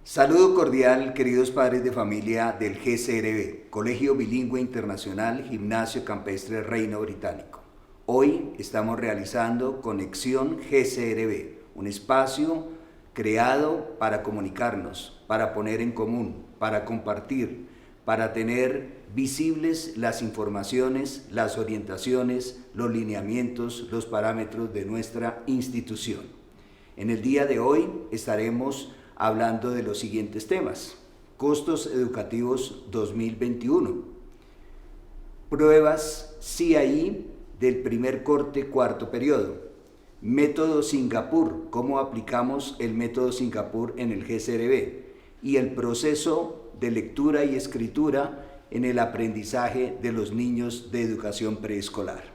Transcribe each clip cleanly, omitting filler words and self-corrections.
Saludo cordial, queridos padres de familia del GCRB, Colegio Bilingüe Internacional Gimnasio Campestre Reino Británico. Hoy estamos realizando Conexión GCRB, un espacio creado para comunicarnos, para poner en común, para compartir, para tener visibles las informaciones, las orientaciones, los lineamientos, los parámetros de nuestra institución. En el día de hoy estaremos hablando de los siguientes temas: costos educativos 2021, pruebas CIE del primer corte cuarto periodo, método Singapur, cómo aplicamos el método Singapur en el GCRB y el proceso de lectura y escritura en el aprendizaje de los niños de educación preescolar.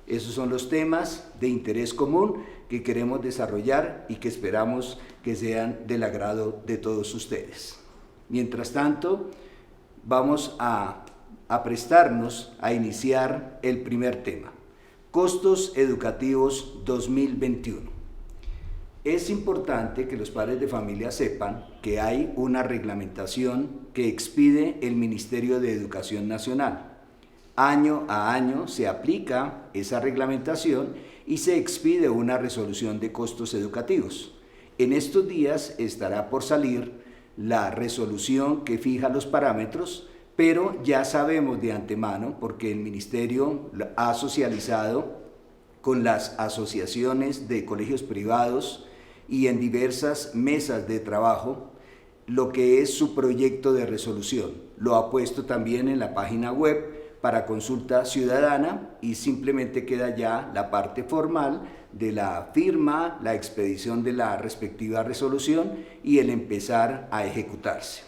Esos son los temas de interés común que queremos desarrollar y que esperamos que sean del agrado de todos ustedes. Mientras tanto, vamos a prestarnos a iniciar el primer tema: costos educativos 2021. Es importante que los padres de familia sepan que hay una reglamentación que expide el Ministerio de Educación Nacional. Año a año se aplica esa reglamentación y se expide una resolución de costos educativos. En estos días estará por salir la resolución que fija los parámetros, pero ya sabemos de antemano, porque el Ministerio ha socializado con las asociaciones de colegios privados y en diversas mesas de trabajo lo que es su proyecto de resolución. Lo ha puesto también en la página web para consulta ciudadana y simplemente queda ya la parte formal de la firma, la expedición de la respectiva resolución y el empezar a ejecutarse.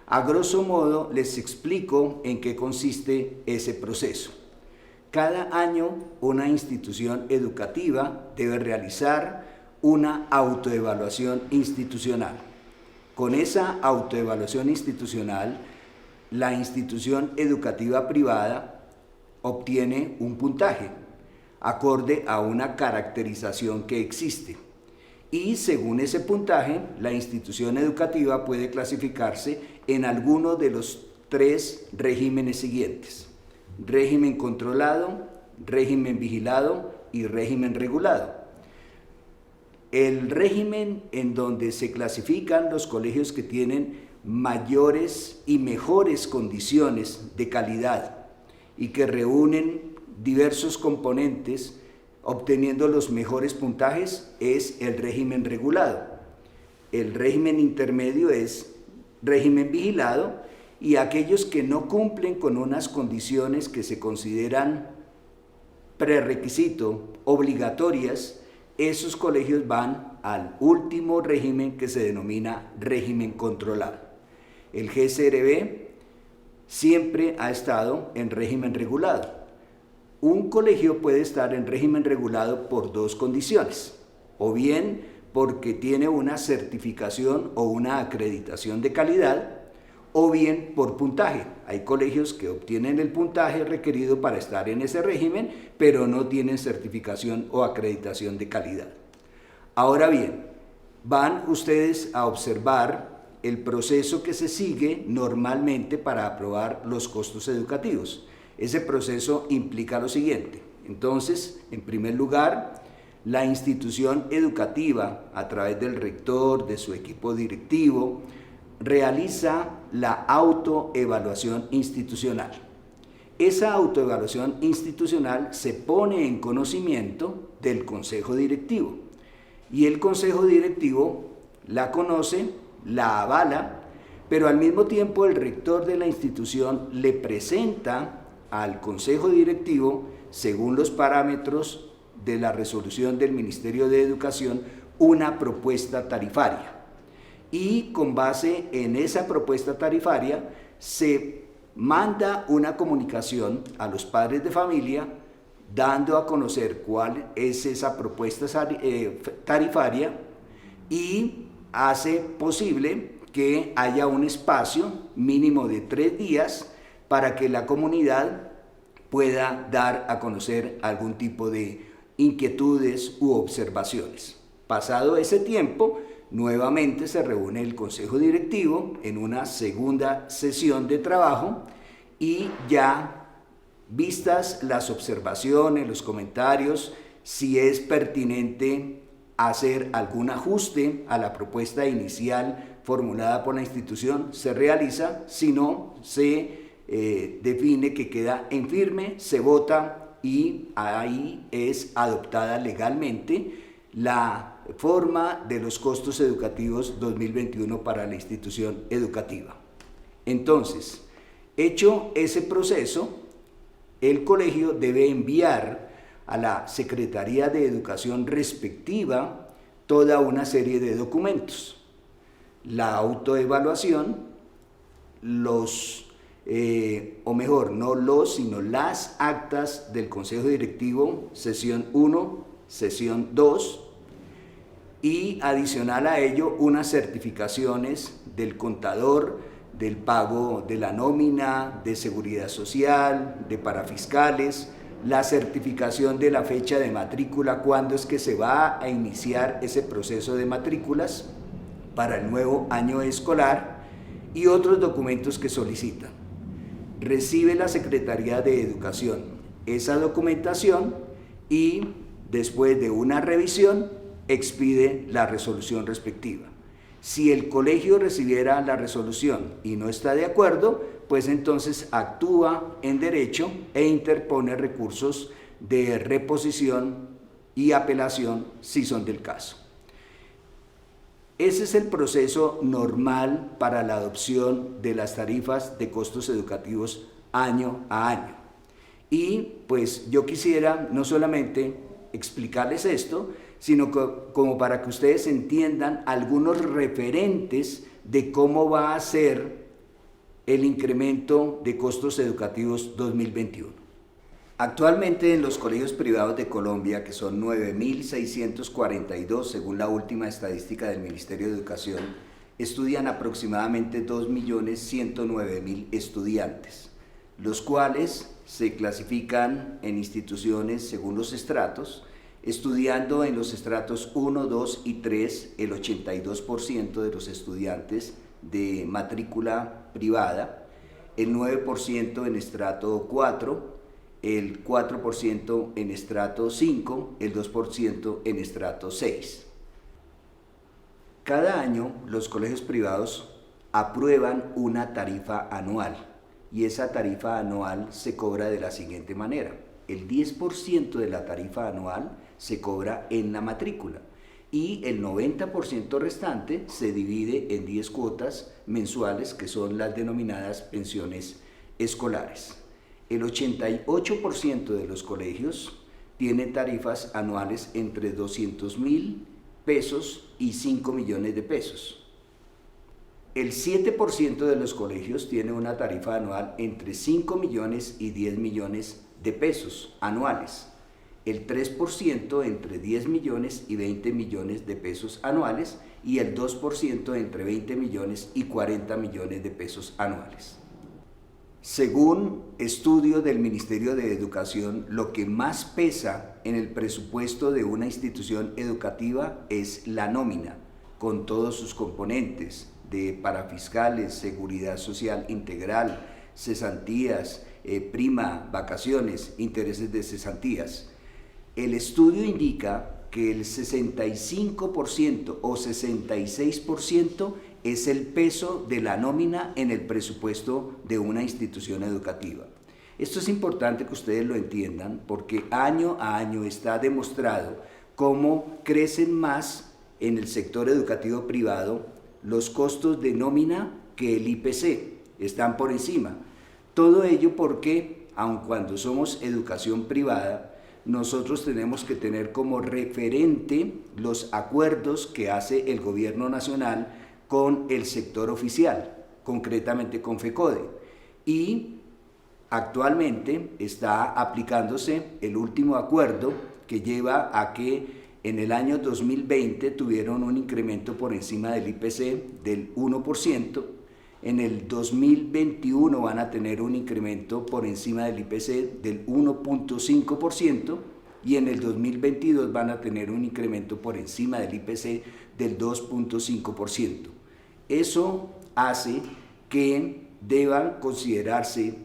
A grosso modo les explico en qué consiste ese proceso. Cada año una institución educativa debe realizar una autoevaluación institucional. Con esa autoevaluación institucional, la institución educativa privada obtiene un puntaje acorde a una caracterización que existe. Y según ese puntaje, la institución educativa puede clasificarse en alguno de los tres regímenes siguientes: régimen controlado, régimen vigilado y régimen regulado. El régimen en donde se clasifican los colegios que tienen mayores y mejores condiciones de calidad y que reúnen diversos componentes obteniendo los mejores puntajes es el régimen regulado. El régimen intermedio es régimen vigilado, y aquellos que no cumplen con unas condiciones que se consideran prerequisito, obligatorias, esos colegios van al último régimen, que se denomina régimen controlado. El GCRB siempre ha estado en régimen regulado. Un colegio puede estar en régimen regulado por dos condiciones: o bien porque tiene una certificación o una acreditación de calidad, o bien por puntaje. Hay colegios que obtienen el puntaje requerido para estar en ese régimen, pero no tienen certificación o acreditación de calidad. Ahora bien, van ustedes a observar el proceso que se sigue normalmente para aprobar los costos educativos. Ese proceso implica lo siguiente. Entonces, en primer lugar, la institución educativa, a través del rector, de su equipo directivo, realiza la autoevaluación institucional. Esa autoevaluación institucional se pone en conocimiento del consejo directivo, y el consejo directivo la conoce, la avala, pero al mismo tiempo el rector de la institución le presenta al consejo directivo, según los parámetros de la resolución del Ministerio de Educación, una propuesta tarifaria. Y con base en esa propuesta tarifaria se manda una comunicación a los padres de familia dando a conocer cuál es esa propuesta tarifaria, y hace posible que haya un espacio mínimo de 3 días para que la comunidad pueda dar a conocer algún tipo de inquietudes u observaciones. Pasado ese tiempo, nuevamente se reúne el Consejo Directivo en una segunda sesión de trabajo y ya vistas las observaciones, los comentarios, si es pertinente hacer algún ajuste a la propuesta inicial formulada por la institución, se realiza, si no, se define que queda en firme, se vota y ahí es adoptada legalmente la forma de los costos educativos 2021 para la institución educativa. Entonces, hecho ese proceso, el colegio debe enviar a la Secretaría de Educación respectiva toda una serie de documentos. La autoevaluación, sino las actas del Consejo Directivo, sesión 1, sesión 2, y adicional a ello unas certificaciones del contador, del pago de la nómina, de seguridad social, de parafiscales, la certificación de la fecha de matrícula, cuándo es que se va a iniciar ese proceso de matrículas para el nuevo año escolar y otros documentos que solicitan. Recibe la Secretaría de Educación esa documentación y después de una revisión expide la resolución respectiva. Si el colegio recibiera la resolución y no está de acuerdo, pues entonces actúa en derecho e interpone recursos de reposición y apelación si son del caso. Ese es el proceso normal para la adopción de las tarifas de costos educativos año a año. Y pues yo quisiera no solamente explicarles esto, sino como para que ustedes entiendan algunos referentes de cómo va a ser el incremento de costos educativos 2021. Actualmente en los colegios privados de Colombia, que son 9.642 según la última estadística del Ministerio de Educación, estudian aproximadamente 2.109.000 estudiantes, los cuales se clasifican en instituciones según los estratos, estudiando en los estratos 1, 2 y 3 el 82% de los estudiantes de matrícula privada, el 9% en estrato 4, el 4% en estrato 5, el 2% en estrato 6. Cada año los colegios privados aprueban una tarifa anual y esa tarifa anual se cobra de la siguiente manera. El 10% de la tarifa anual se cobra en la matrícula y el 90% restante se divide en 10 cuotas mensuales que son las denominadas pensiones escolares. El 88% de los colegios tiene tarifas anuales entre 200.000 pesos y 5 millones de pesos. El 7% de los colegios tiene una tarifa anual entre 5 millones y 10 millones de pesos anuales. El 3% entre 10 millones y 20 millones de pesos anuales y el 2% entre 20 millones y 40 millones de pesos anuales. Según estudio del Ministerio de Educación, lo que más pesa en el presupuesto de una institución educativa es la nómina, con todos sus componentes de parafiscales, seguridad social integral, cesantías, prima, vacaciones, intereses de cesantías. El estudio indica que el 65% o 66% es el peso de la nómina en el presupuesto de una institución educativa. Esto es importante que ustedes lo entiendan porque año a año está demostrado cómo crecen más en el sector educativo privado los costos de nómina que el IPC, están por encima. Todo ello porque, aun cuando somos educación privada, nosotros tenemos que tener como referente los acuerdos que hace el gobierno nacional con el sector oficial, concretamente con FECODE. Y actualmente está aplicándose el último acuerdo que lleva a que en el año 2020 tuvieron un incremento por encima del IPC del 1%, en el 2021 van a tener un incremento por encima del IPC del 1.5% y en el 2022 van a tener un incremento por encima del IPC del 2.5%. Eso hace que deban considerarse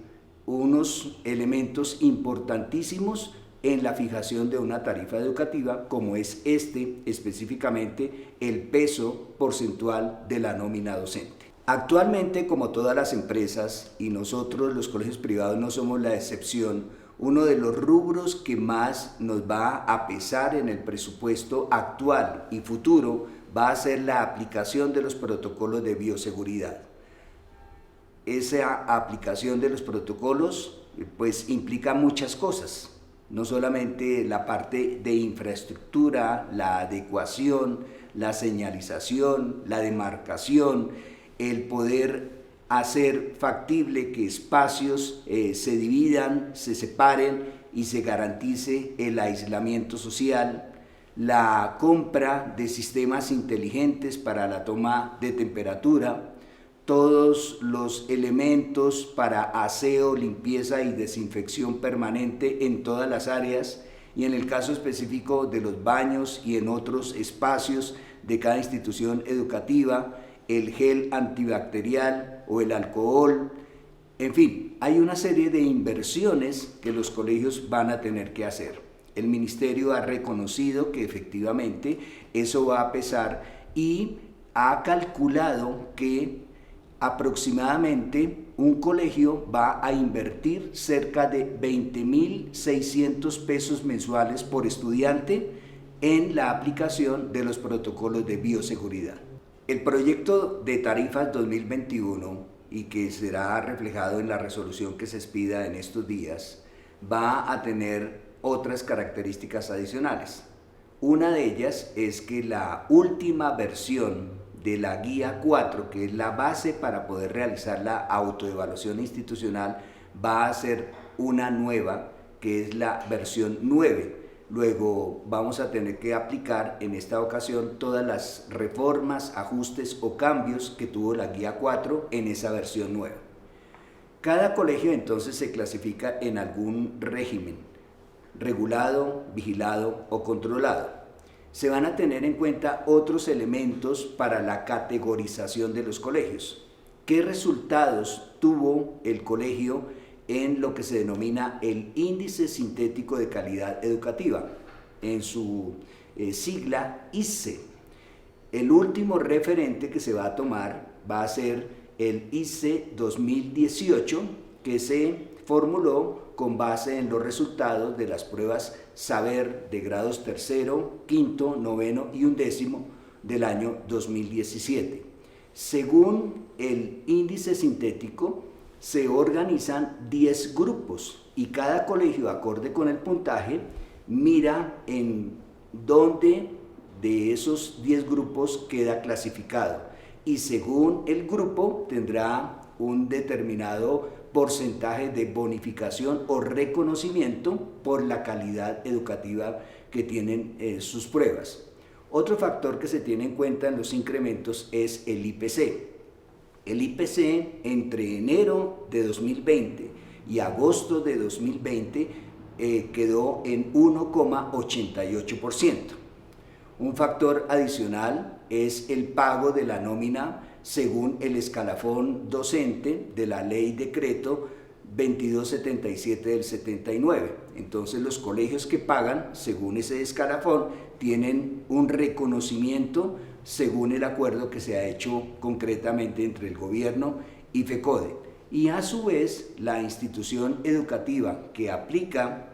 unos elementos importantísimos en la fijación de una tarifa educativa, como es específicamente el peso porcentual de la nómina docente. Actualmente, como todas las empresas, y nosotros los colegios privados no somos la excepción, uno de los rubros que más nos va a pesar en el presupuesto actual y futuro va a ser la aplicación de los protocolos de bioseguridad. Esa aplicación de los protocolos pues implica muchas cosas, no solamente la parte de infraestructura, la adecuación, la señalización, la demarcación, el poder hacer factible que espacios se dividan, se separen y se garantice el aislamiento social, la compra de sistemas inteligentes para la toma de temperatura, todos los elementos para aseo, limpieza y desinfección permanente en todas las áreas, y en el caso específico de los baños y en otros espacios de cada institución educativa, el gel antibacterial o el alcohol. En fin, hay una serie de inversiones que los colegios van a tener que hacer. El ministerio ha reconocido que efectivamente eso va a pesar y ha calculado que aproximadamente un colegio va a invertir cerca de 20.600 pesos mensuales por estudiante en la aplicación de los protocolos de bioseguridad. El proyecto de tarifas 2021, y que será reflejado en la resolución que se expida en estos días, va a tener otras características adicionales. Una de ellas es que la última versión de la guía 4, que es la base para poder realizar la autoevaluación institucional, va a ser una nueva, que es la versión 9. Luego vamos a tener que aplicar en esta ocasión todas las reformas, ajustes o cambios que tuvo la guía 4 en esa versión nueva. Cada colegio entonces se clasifica en algún régimen, regulado, vigilado o controlado. Se van a tener en cuenta otros elementos para la categorización de los colegios. ¿Qué resultados tuvo el colegio en lo que se denomina el Índice Sintético de Calidad Educativa, en su sigla ISE? El último referente que se va a tomar va a ser el ISE 2018, que se formuló con base en los resultados de las pruebas Saber de grados tercero, quinto, noveno y undécimo del año 2017. Según el índice sintético, se organizan 10 grupos y cada colegio, acorde con el puntaje, mira en dónde de esos 10 grupos queda clasificado, y según el grupo tendrá un determinado porcentaje de bonificación o reconocimiento por la calidad educativa que tienen sus pruebas. Otro factor que se tiene en cuenta en los incrementos es el IPC. El IPC entre enero de 2020 y agosto de 2020 quedó en 1,88%. Un factor adicional es el pago de la nómina según el escalafón docente de la ley decreto 2277 del 79. Entonces los colegios que pagan según ese escalafón tienen un reconocimiento según el acuerdo que se ha hecho concretamente entre el gobierno y FECODE. Y a su vez la institución educativa que aplica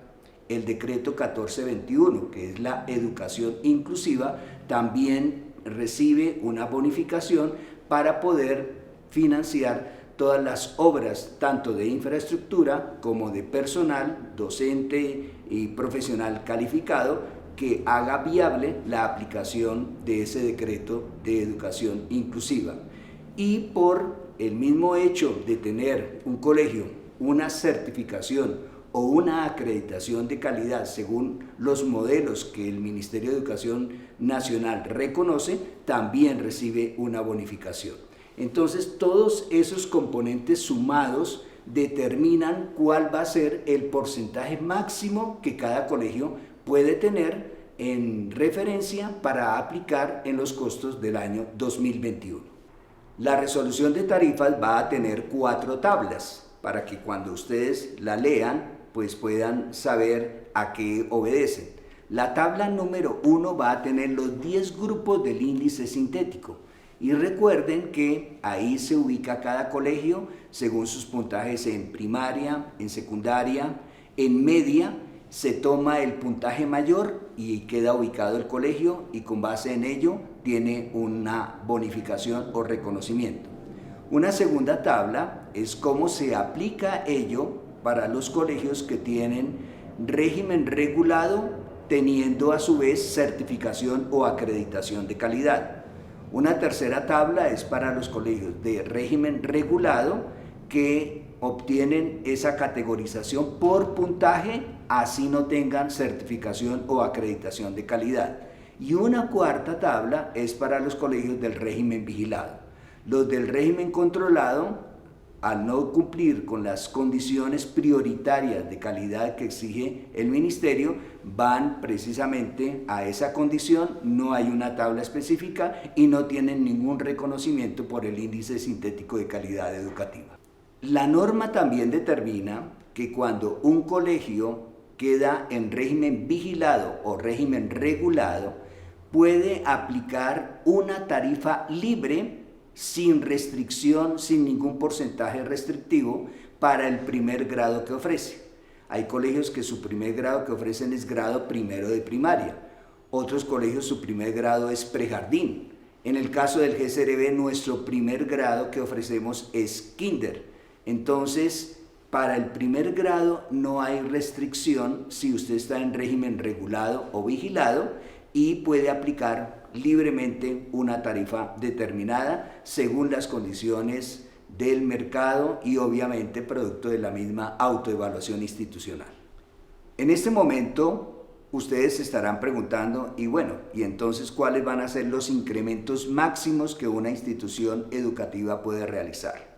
el decreto 1421, que es la educación inclusiva, también recibe una bonificación para poder financiar todas las obras, tanto de infraestructura como de personal, docente y profesional calificado, que haga viable la aplicación de ese decreto de educación inclusiva. Y por el mismo hecho de tener un colegio una certificación o una acreditación de calidad según los modelos que el Ministerio de Educación Nacional reconoce, también recibe una bonificación. Entonces, todos esos componentes sumados determinan cuál va a ser el porcentaje máximo que cada colegio puede tener en referencia para aplicar en los costos del año 2021. La resolución de tarifas va a tener 4 tablas para que cuando ustedes la lean pues puedan saber a qué obedecen. La tabla número 1 va a tener los 10 grupos del índice sintético y recuerden que ahí se ubica cada colegio según sus puntajes en primaria, en secundaria, en media. Se toma el puntaje mayor y queda ubicado el colegio y con base en ello tiene una bonificación o reconocimiento. Una segunda tabla es cómo se aplica ello para los colegios que tienen régimen regulado teniendo a su vez certificación o acreditación de calidad. Una tercera tabla es para los colegios de régimen regulado que obtienen esa categorización por puntaje, así no tengan certificación o acreditación de calidad. Y una cuarta tabla es para los colegios del régimen vigilado. Los del régimen controlado, al no cumplir con las condiciones prioritarias de calidad que exige el ministerio, van precisamente a esa condición, no hay una tabla específica y no tienen ningún reconocimiento por el índice sintético de calidad educativa. La norma también determina que cuando un colegio queda en régimen vigilado o régimen regulado, puede aplicar una tarifa libre sin restricción, sin ningún porcentaje restrictivo para el primer grado que ofrece. Hay colegios que su primer grado que ofrecen es grado primero de primaria, otros colegios su primer grado es prejardín. En el caso del GSRB, nuestro primer grado que ofrecemos es kinder. Entonces, para el primer grado no hay restricción si usted está en régimen regulado o vigilado y puede aplicar libremente una tarifa determinada según las condiciones del mercado y obviamente producto de la misma autoevaluación institucional. En este momento ustedes se estarán preguntando, y bueno, ¿y entonces cuáles van a ser los incrementos máximos que una institución educativa puede realizar?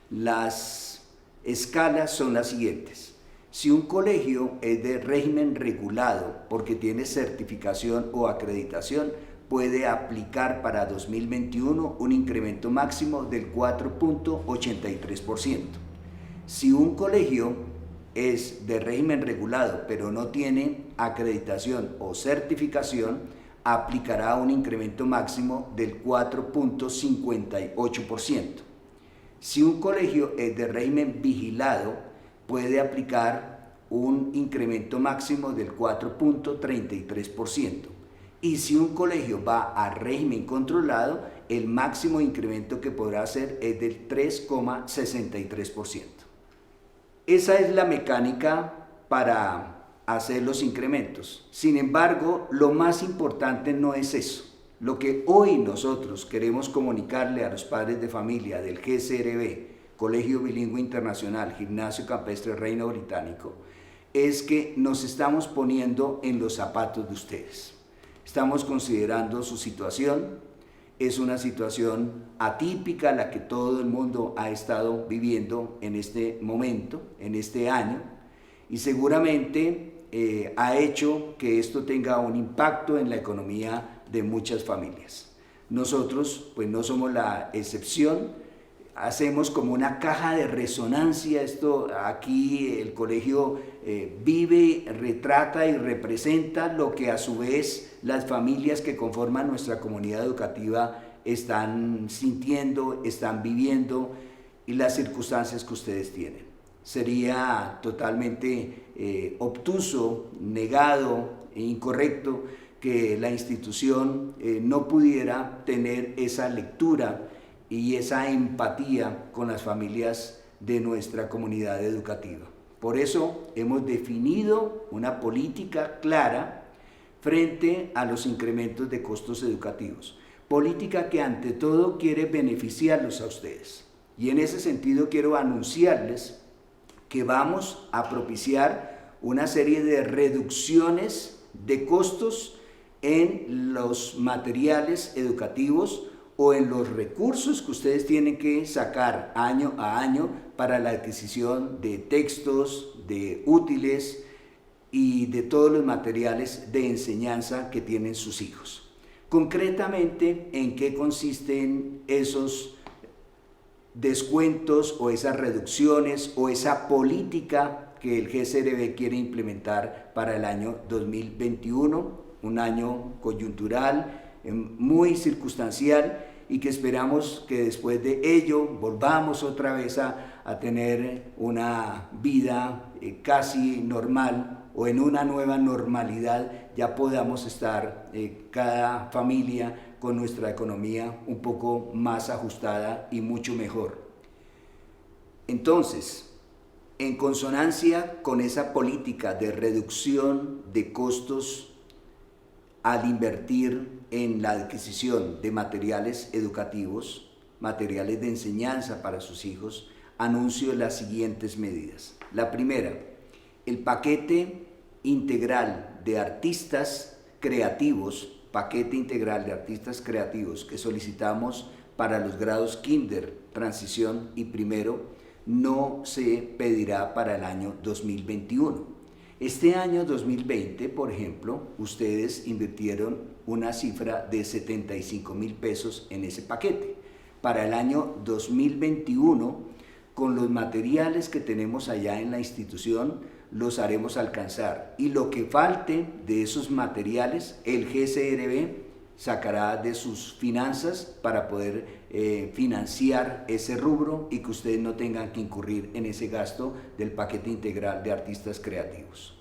Las escalas son las siguientes. Si un colegio es de régimen regulado porque tiene certificación o acreditación, puede aplicar para 2021 un incremento máximo del 4.83%. Si un colegio es de régimen regulado pero no tiene acreditación o certificación, aplicará un incremento máximo del 4.58%. Si un colegio es de régimen vigilado, puede aplicar un incremento máximo del 4.33%. Y si un colegio va a régimen controlado, el máximo incremento que podrá hacer es del 3.63%. Esa es la mecánica para hacer los incrementos. Sin embargo, lo más importante no es eso. Lo que hoy nosotros queremos comunicarle a los padres de familia del GSRB, Colegio Bilingüe Internacional, Gimnasio Campestre Reino Británico, es que nos estamos poniendo en los zapatos de ustedes. Estamos considerando su situación, es una situación atípica la que todo el mundo ha estado viviendo en este momento, en este año, y seguramente ha hecho que esto tenga un impacto en la economía de muchas familias. Nosotros pues no somos la excepción, hacemos como una caja de resonancia. Esto aquí el colegio vive, retrata y representa lo que a su vez las familias que conforman nuestra comunidad educativa están sintiendo, están viviendo y las circunstancias que ustedes tienen. Sería totalmente obtuso, negado e incorrecto que la institución no pudiera tener esa lectura y esa empatía con las familias de nuestra comunidad educativa. Por eso hemos definido una política clara frente a los incrementos de costos educativos. Política que ante todo quiere beneficiarlos a ustedes. Y en ese sentido quiero anunciarles que vamos a propiciar una serie de reducciones de costos en los materiales educativos o en los recursos que ustedes tienen que sacar año a año para la adquisición de textos, de útiles y de todos los materiales de enseñanza que tienen sus hijos. Concretamente, ¿en qué consisten esos descuentos o esas reducciones o esa política que el GSRB quiere implementar para el año 2021? Un año coyuntural, muy circunstancial, y que esperamos que después de ello volvamos otra vez a tener una vida casi normal, o en una nueva normalidad ya podamos estar cada familia con nuestra economía un poco más ajustada y mucho mejor. Entonces, en consonancia con esa política de reducción de costos al invertir en la adquisición de materiales educativos, materiales de enseñanza para sus hijos, anuncio las siguientes medidas. La primera, el paquete integral de artistas creativos, que solicitamos para los grados kinder, transición y primero, no se pedirá para el año 2021. Este año 2020, por ejemplo, ustedes invirtieron una cifra de 75,000 pesos en ese paquete. Para el año 2021, con los materiales que tenemos allá en la institución, los haremos alcanzar. Y lo que falte de esos materiales, el GSRB sacará de sus finanzas para poder financiar ese rubro y que ustedes no tengan que incurrir en ese gasto del paquete integral de artistas creativos.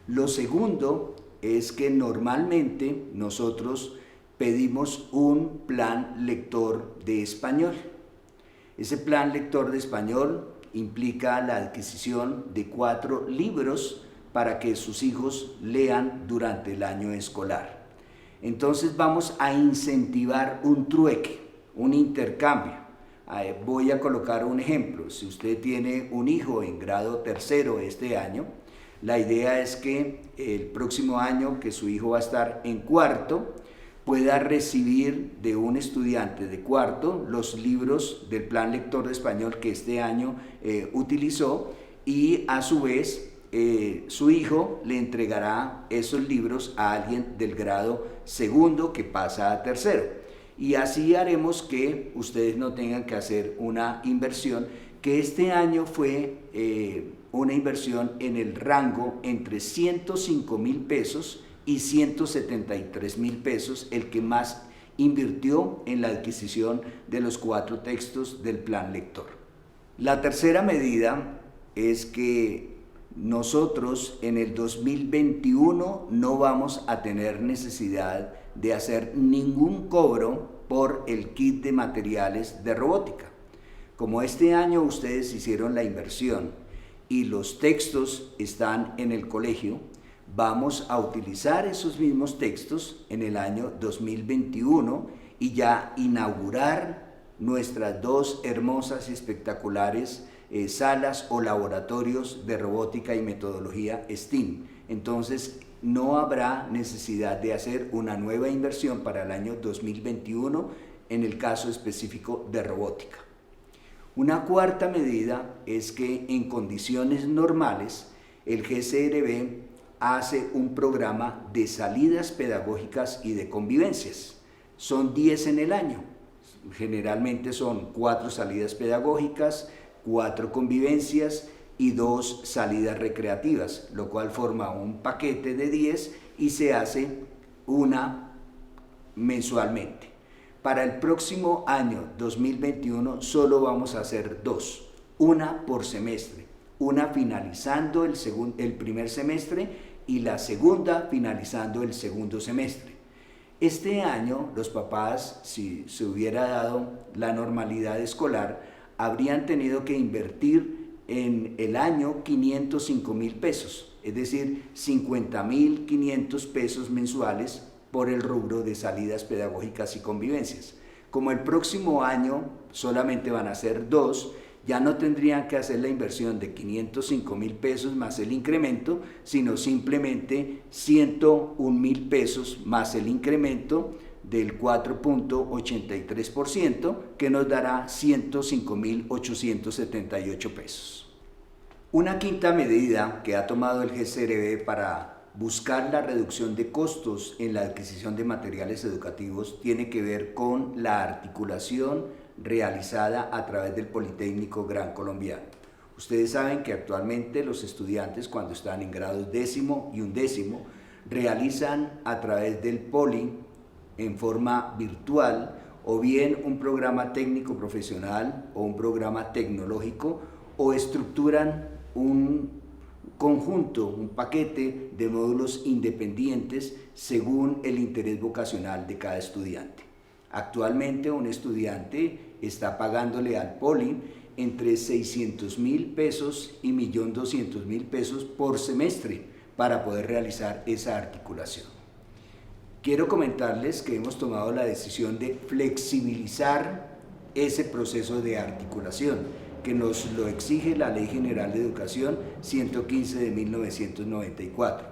Lo segundo es que normalmente nosotros pedimos un plan lector de español. Ese plan lector de español implica la adquisición de 4 libros para que sus hijos lean durante el año escolar. Entonces vamos a incentivar un trueque, un intercambio. Voy a colocar un ejemplo. Si usted tiene un hijo en grado tercero este año, la idea es que el próximo año que su hijo va a estar en cuarto, pueda recibir de un estudiante de cuarto los libros del plan lector de español que este año utilizó, y a su vez su hijo le entregará esos libros a alguien del grado segundo que pasa a tercero. Y así haremos que ustedes no tengan que hacer una inversión, que este año fue una inversión en el rango entre 105,000 pesos y 173,000 pesos, el que más invirtió en la adquisición de los 4 textos del plan lector. La tercera medida es que nosotros en el 2021 no vamos a tener necesidad de hacer ningún cobro por el kit de materiales de robótica. Como este año ustedes hicieron la inversión y los textos están en el colegio, vamos a utilizar esos mismos textos en el año 2021 y ya inaugurar nuestras 2 hermosas y espectaculares salas o laboratorios de robótica y metodología STEAM. Entonces no habrá necesidad de hacer una nueva inversión para el año 2021 en el caso específico de robótica. Una cuarta medida es que en condiciones normales el GSRB hace un programa de salidas pedagógicas y de convivencias. Son 10 en el año. Generalmente son 4 salidas pedagógicas, 4 convivencias y 2 salidas recreativas, lo cual forma un paquete de 10 y se hace una mensualmente. Para el próximo año 2021 solo vamos a hacer 2, una por semestre, una finalizando el primer semestre y la segunda finalizando el segundo semestre. Este año los papás, si se hubiera dado la normalidad escolar, habrían tenido que invertir en el año 505,000 pesos, es decir, 50,500 pesos mensuales por el rubro de salidas pedagógicas y convivencias. Como el próximo año solamente van a ser 2, ya no tendrían que hacer la inversión de 505,000 pesos más el incremento, sino simplemente 101,000 pesos más el incremento del 4.83%, que nos dará 105,878 pesos. Una quinta medida que ha tomado el GCRB para buscar la reducción de costos en la adquisición de materiales educativos tiene que ver con la articulación realizada a través del Politécnico Gran Colombiano. Ustedes saben que actualmente los estudiantes, cuando están en grados 10º y 11º, realizan a través del Poli en forma virtual o bien un programa técnico profesional o un programa tecnológico, o estructuran un conjunto, un paquete de módulos independientes según el interés vocacional de cada estudiante. Actualmente un estudiante está pagándole al Poli entre 600.000 pesos y 1.200.000 pesos por semestre para poder realizar esa articulación. Quiero comentarles que hemos tomado la decisión de flexibilizar ese proceso de articulación que nos lo exige la Ley General de Educación 115 de 1994.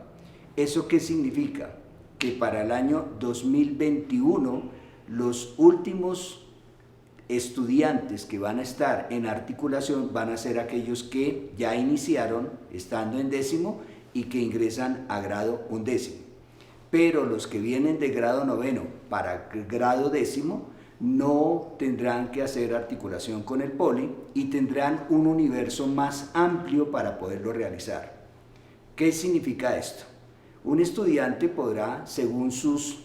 ¿Eso qué significa? Que para el año 2021 los últimos estudiantes que van a estar en articulación van a ser aquellos que ya iniciaron estando en 10º y que ingresan a grado 11º. Pero los que vienen de grado 9º para grado 10º no tendrán que hacer articulación con el Poli y tendrán un universo más amplio para poderlo realizar. ¿Qué significa esto? Un estudiante podrá, según sus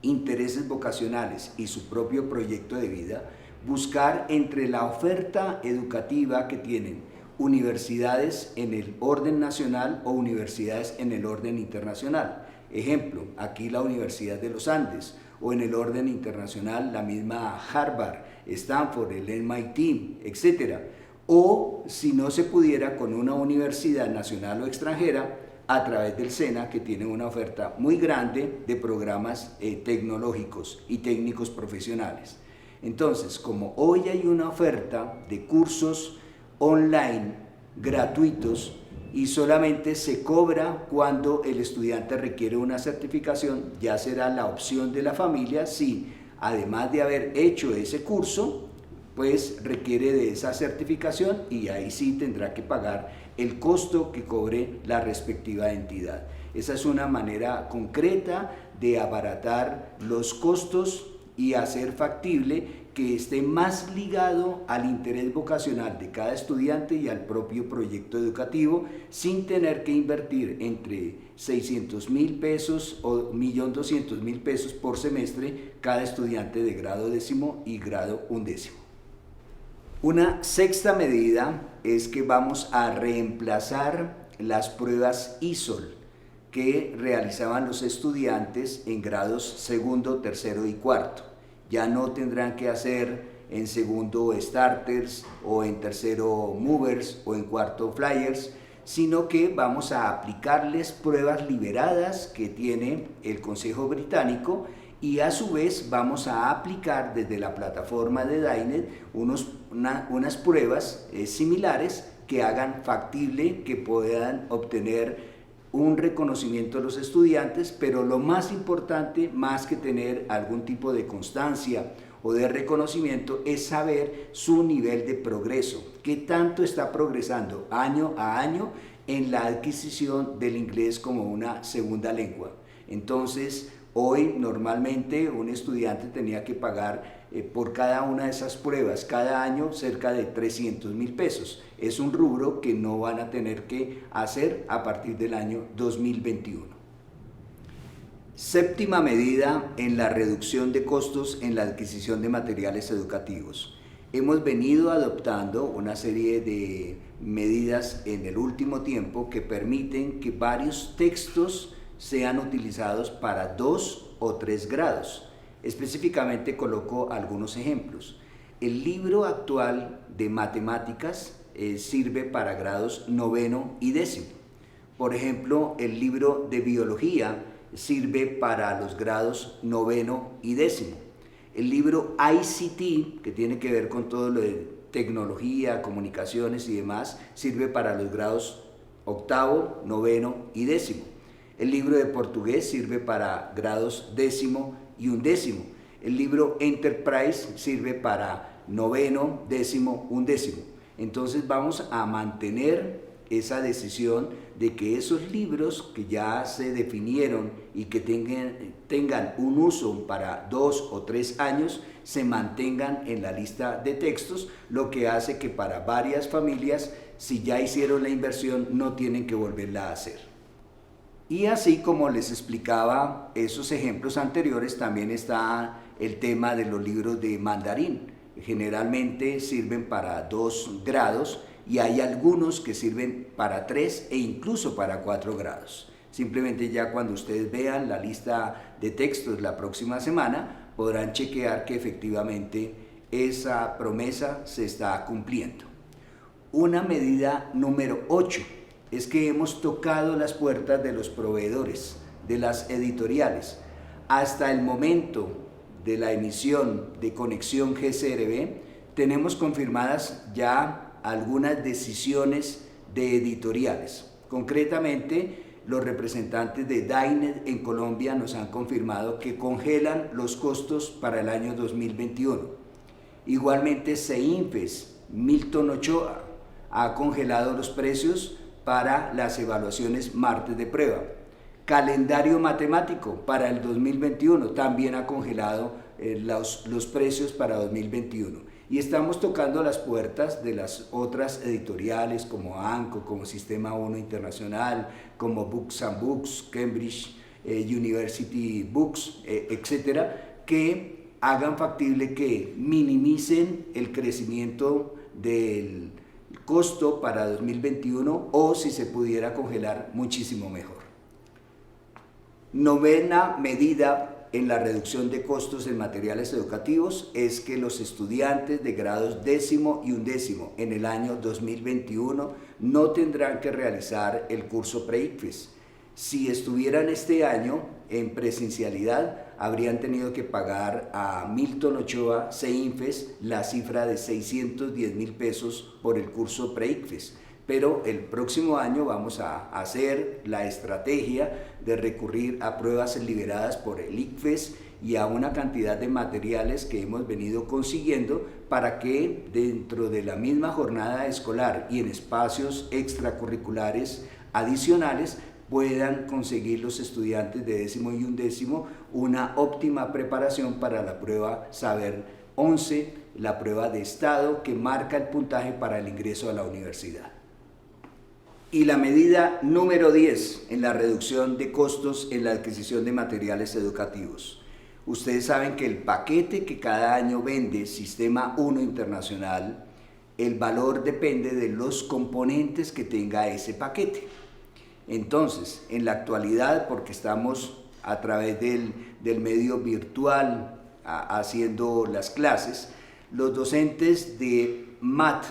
intereses vocacionales y su propio proyecto de vida, buscar entre la oferta educativa que tienen universidades en el orden nacional o universidades en el orden internacional. Ejemplo, aquí la Universidad de los Andes, o en el orden internacional la misma Harvard, Stanford, el MIT, etc. O si no se pudiera con una universidad nacional o extranjera, a través del SENA, que tiene una oferta muy grande de programas tecnológicos y técnicos profesionales. Entonces, como hoy hay una oferta de cursos online gratuitos y solamente se cobra cuando el estudiante requiere una certificación, ya será la opción de la familia si, además de haber hecho ese curso, pues requiere de esa certificación, y ahí sí tendrá que pagar el costo que cobre la respectiva entidad. Esa es una manera concreta de abaratar los costos y hacer factible que esté más ligado al interés vocacional de cada estudiante y al propio proyecto educativo, sin tener que invertir entre 600.000 pesos o 1.200.000 pesos por semestre cada estudiante de grado 10º y grado 11º. Una sexta medida es que vamos a reemplazar las pruebas ISOL que realizaban los estudiantes en grados 2º, 3º y 4º. Ya no tendrán que hacer en 2º starters o en 3º movers o en 4º flyers, sino que vamos a aplicarles pruebas liberadas que tiene el Consejo Británico, y a su vez vamos a aplicar desde la plataforma de DAINET unas pruebas similares que hagan factible que puedan obtener un reconocimiento de los estudiantes, pero lo más importante, más que tener algún tipo de constancia o de reconocimiento, es saber su nivel de progreso, qué tanto está progresando año a año en la adquisición del inglés como una segunda lengua. Entonces, hoy normalmente un estudiante tenía que pagar por cada una de esas pruebas cada año cerca de 300.000 pesos. Es un rubro que no van a tener que hacer a partir del año 2021. Séptima medida en la reducción de costos en la adquisición de materiales educativos. Hemos venido adoptando una serie de medidas en el último tiempo que permiten que varios textos sean utilizados para 2 o 3 grados. Específicamente coloco algunos ejemplos. El libro actual de matemáticas sirve para grados 9º y 10º. Por ejemplo, el libro de biología sirve para los grados 9º y 10º. El libro ICT, que tiene que ver con todo lo de tecnología, comunicaciones y demás, sirve para los grados 8º, 9º y 10º. El libro de portugués sirve para grados 10º y 11º. El libro Enterprise sirve para 9º, 10º, 11º. Entonces vamos a mantener esa decisión de que esos libros que ya se definieron y que tengan un uso para 2 o 3 años se mantengan en la lista de textos, lo que hace que para varias familias, si ya hicieron la inversión, no tienen que volverla a hacer. Y así como les explicaba esos ejemplos anteriores, también está el tema de los libros de mandarín. Generalmente sirven para 2 grados y hay algunos que sirven para 3 e incluso para 4 grados. Simplemente ya cuando ustedes vean la lista de textos la próxima semana, podrán chequear que efectivamente esa promesa se está cumpliendo. Una medida número 8 es que hemos tocado las puertas de los proveedores, de las editoriales. Hasta el momento de la emisión de Conexión GCRB, tenemos confirmadas ya algunas decisiones de editoriales. Concretamente, los representantes de Dainet en Colombia nos han confirmado que congelan los costos para el año 2021. Igualmente, CEINFES, Milton Ochoa, ha congelado los precios para las evaluaciones martes de prueba. Calendario matemático para el 2021 también ha congelado los precios para 2021. Y estamos tocando las puertas de las otras editoriales como ANCO, como Sistema 1 Internacional, como Books and Books, Cambridge University Books, etcétera, que hagan factible que minimicen el crecimiento del costo para 2021 o si se pudiera congelar muchísimo mejor. Novena medida en la reducción de costos en materiales educativos es que los estudiantes de grados 10º y 11º en el año 2021 no tendrán que realizar el curso pre-ICFES. Si estuvieran este año en presencialidad, habrían tenido que pagar a Milton Ochoa CEINFES la cifra de 610,000 pesos por el curso pre-ICFES. Pero el próximo año vamos a hacer la estrategia de recurrir a pruebas liberadas por el ICFES y a una cantidad de materiales que hemos venido consiguiendo para que dentro de la misma jornada escolar y en espacios extracurriculares adicionales puedan conseguir los estudiantes de 10º y 11º una óptima preparación para la prueba Saber 11, la prueba de estado que marca el puntaje para el ingreso a la universidad. Y la medida número 10 en la reducción de costos en la adquisición de materiales educativos. Ustedes saben que el paquete que cada año vende Sistema 1 Internacional, el valor depende de los componentes que tenga ese paquete. Entonces, en la actualidad, porque estamos a través del medio virtual haciendo las clases, los docentes de MAT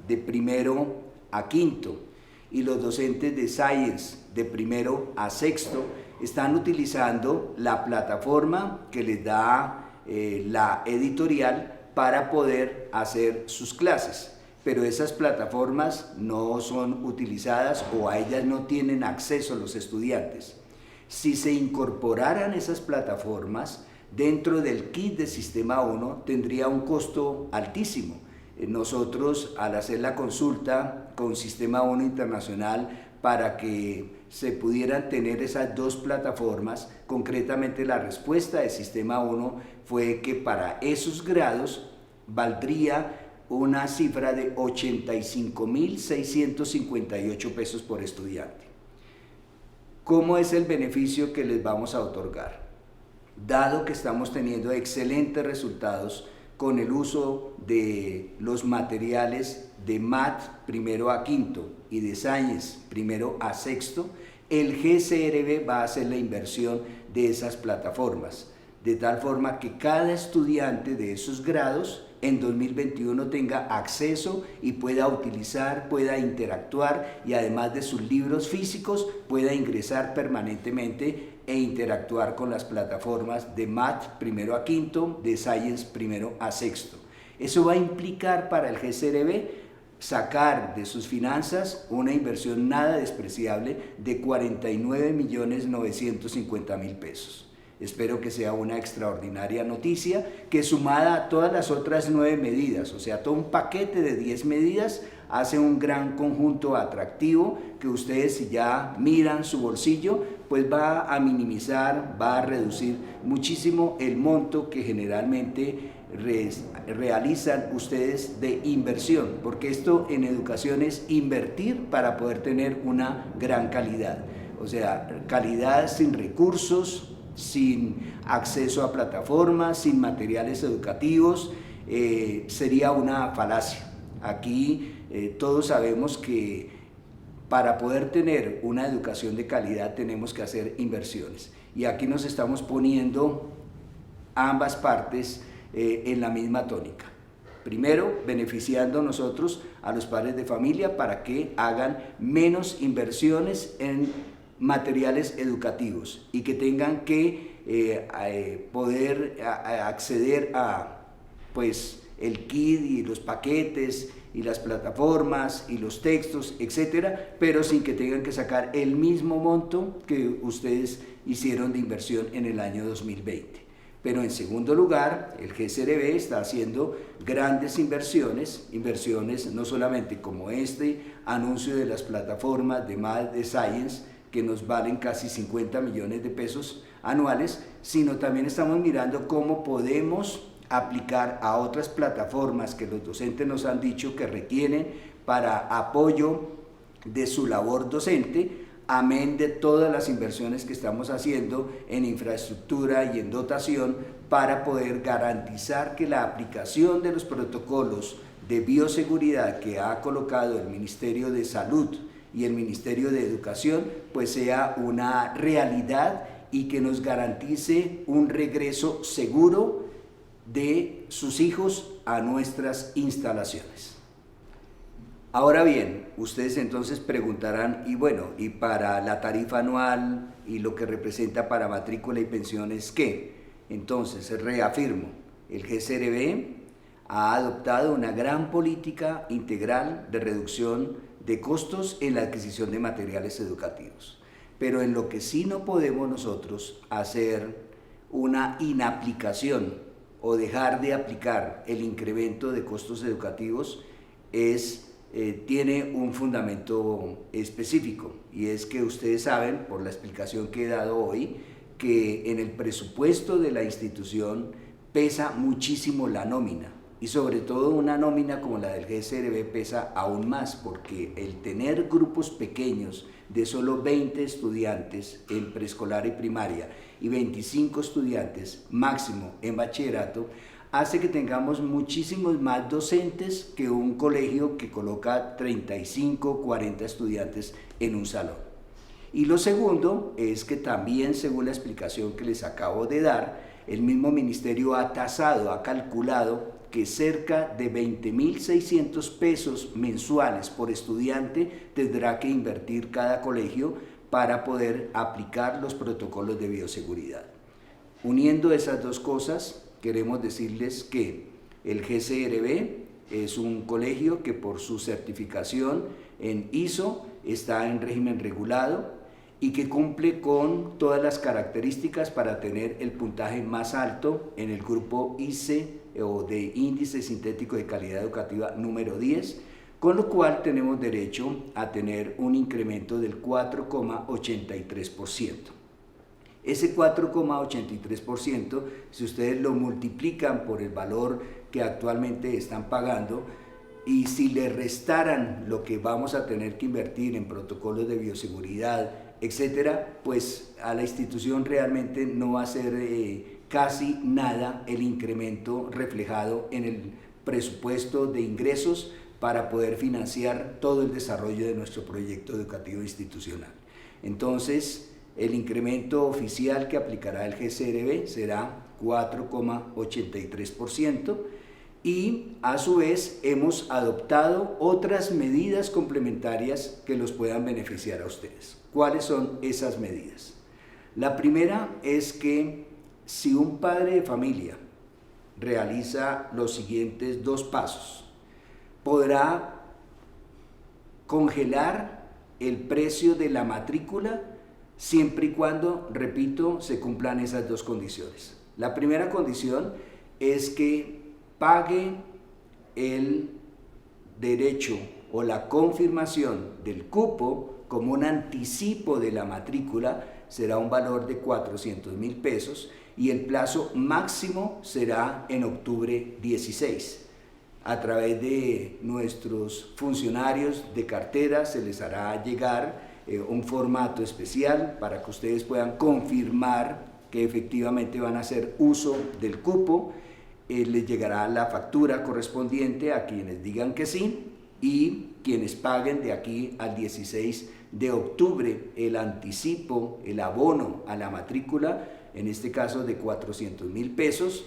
de 1º a 5º y los docentes de Science de 1º a 6º están utilizando la plataforma que les da la editorial para poder hacer sus clases. Pero esas plataformas no son utilizadas o a ellas no tienen acceso los estudiantes. Si se incorporaran esas plataformas dentro del kit de Sistema 1, tendría un costo altísimo. Nosotros, al hacer la consulta con Sistema 1 Internacional para que se pudieran tener esas 2 plataformas, concretamente la respuesta de Sistema 1 fue que para esos grados valdría una cifra de 85,658 pesos por estudiante. ¿Cómo es el beneficio que les vamos a otorgar? Dado que estamos teniendo excelentes resultados con el uso de los materiales de MAT 1º a 5º y de Science 1º a 6º, el GCRB va a hacer la inversión de esas plataformas, de tal forma que cada estudiante de esos grados en 2021 tenga acceso y pueda utilizar, pueda interactuar y además de sus libros físicos pueda ingresar permanentemente e interactuar con las plataformas de MAT 1º a 5º, de Science 1º a 6º. Eso va a implicar para el GCRB sacar de sus finanzas una inversión nada despreciable de 49,950,000 pesos. Espero que sea una extraordinaria noticia que, sumada a todas las otras 9 medidas, o sea, todo un paquete de 10 medidas, hace un gran conjunto atractivo que ustedes, si ya miran su bolsillo, pues va a minimizar, va a reducir muchísimo el monto que generalmente realizan ustedes de inversión, porque esto en educación es invertir para poder tener una gran calidad, o sea, calidad sin recursos, sin acceso a plataformas, sin materiales educativos, sería una falacia. Aquí todos sabemos que para poder tener una educación de calidad tenemos que hacer inversiones, y aquí nos estamos poniendo ambas partes en la misma tónica. Primero, beneficiando nosotros a los padres de familia para que hagan menos inversiones en materiales educativos y que tengan que poder acceder a pues el kit y los paquetes y las plataformas y los textos, etcétera, pero sin que tengan que sacar el mismo monto que ustedes hicieron de inversión en el año 2020. Pero en segundo lugar, el GSRB está haciendo grandes inversiones no solamente como este anuncio de las plataformas de Math de Science, que nos valen casi 50 millones de pesos anuales, sino también estamos mirando cómo podemos aplicar a otras plataformas que los docentes nos han dicho que requieren para apoyo de su labor docente, amén de todas las inversiones que estamos haciendo en infraestructura y en dotación para poder garantizar que la aplicación de los protocolos de bioseguridad que ha colocado el Ministerio de Salud y el Ministerio de Educación pues sea una realidad y que nos garantice un regreso seguro de sus hijos a nuestras instalaciones. Ahora bien, ustedes entonces preguntarán, y bueno, ¿y para la tarifa anual y lo que representa para matrícula y pensiones qué? Entonces, reafirmo, el GSRB ha adoptado una gran política integral de reducción de costos en la adquisición de materiales educativos. Pero en lo que sí no podemos nosotros hacer una inaplicación o dejar de aplicar el incremento de costos educativos tiene un fundamento específico, y es que ustedes saben, por la explicación que he dado hoy, que en el presupuesto de la institución pesa muchísimo la nómina, y sobre todo una nómina como la del GSRB pesa aún más, porque el tener grupos pequeños de solo 20 estudiantes en preescolar y primaria y 25 estudiantes máximo en bachillerato hace que tengamos muchísimos más docentes que un colegio que coloca 35, 40 estudiantes en un salón. Y lo segundo es que también, según la explicación que les acabo de dar, el mismo ministerio ha tasado, ha calculado que cerca de 20.600 pesos mensuales por estudiante tendrá que invertir cada colegio para poder aplicar los protocolos de bioseguridad. Uniendo esas dos cosas, queremos decirles que el GSRB es un colegio que por su certificación en ISO está en régimen regulado y que cumple con todas las características para tener el puntaje más alto en el grupo ICE o de Índice Sintético de Calidad Educativa número 10, con lo cual tenemos derecho a tener un incremento del 4,83%. Ese 4,83%, si ustedes lo multiplican por el valor que actualmente están pagando, y si le restaran lo que vamos a tener que invertir en protocolos de bioseguridad, etcétera, pues a la institución realmente no va a ser casi nada el incremento reflejado en el presupuesto de ingresos para poder financiar todo el desarrollo de nuestro proyecto educativo institucional. Entonces, el incremento oficial que aplicará el GSRB será 4,83%, y a su vez hemos adoptado otras medidas complementarias que los puedan beneficiar a ustedes. ¿Cuáles son esas medidas? La primera es que si un padre de familia realiza los siguientes 2 pasos, podrá congelar el precio de la matrícula siempre y cuando, repito, se cumplan esas dos condiciones. La primera condición es que pague el derecho o la confirmación del cupo como un anticipo de la matrícula, será un valor de 400.000 pesos y el plazo máximo será en octubre 16. A través de nuestros funcionarios de cartera se les hará llegar un formato especial para que ustedes puedan confirmar que efectivamente van a hacer uso del cupo. Les llegará la factura correspondiente a quienes digan que sí y quienes paguen de aquí al 16 de octubre el anticipo, el abono a la matrícula, en este caso de 400.000 pesos,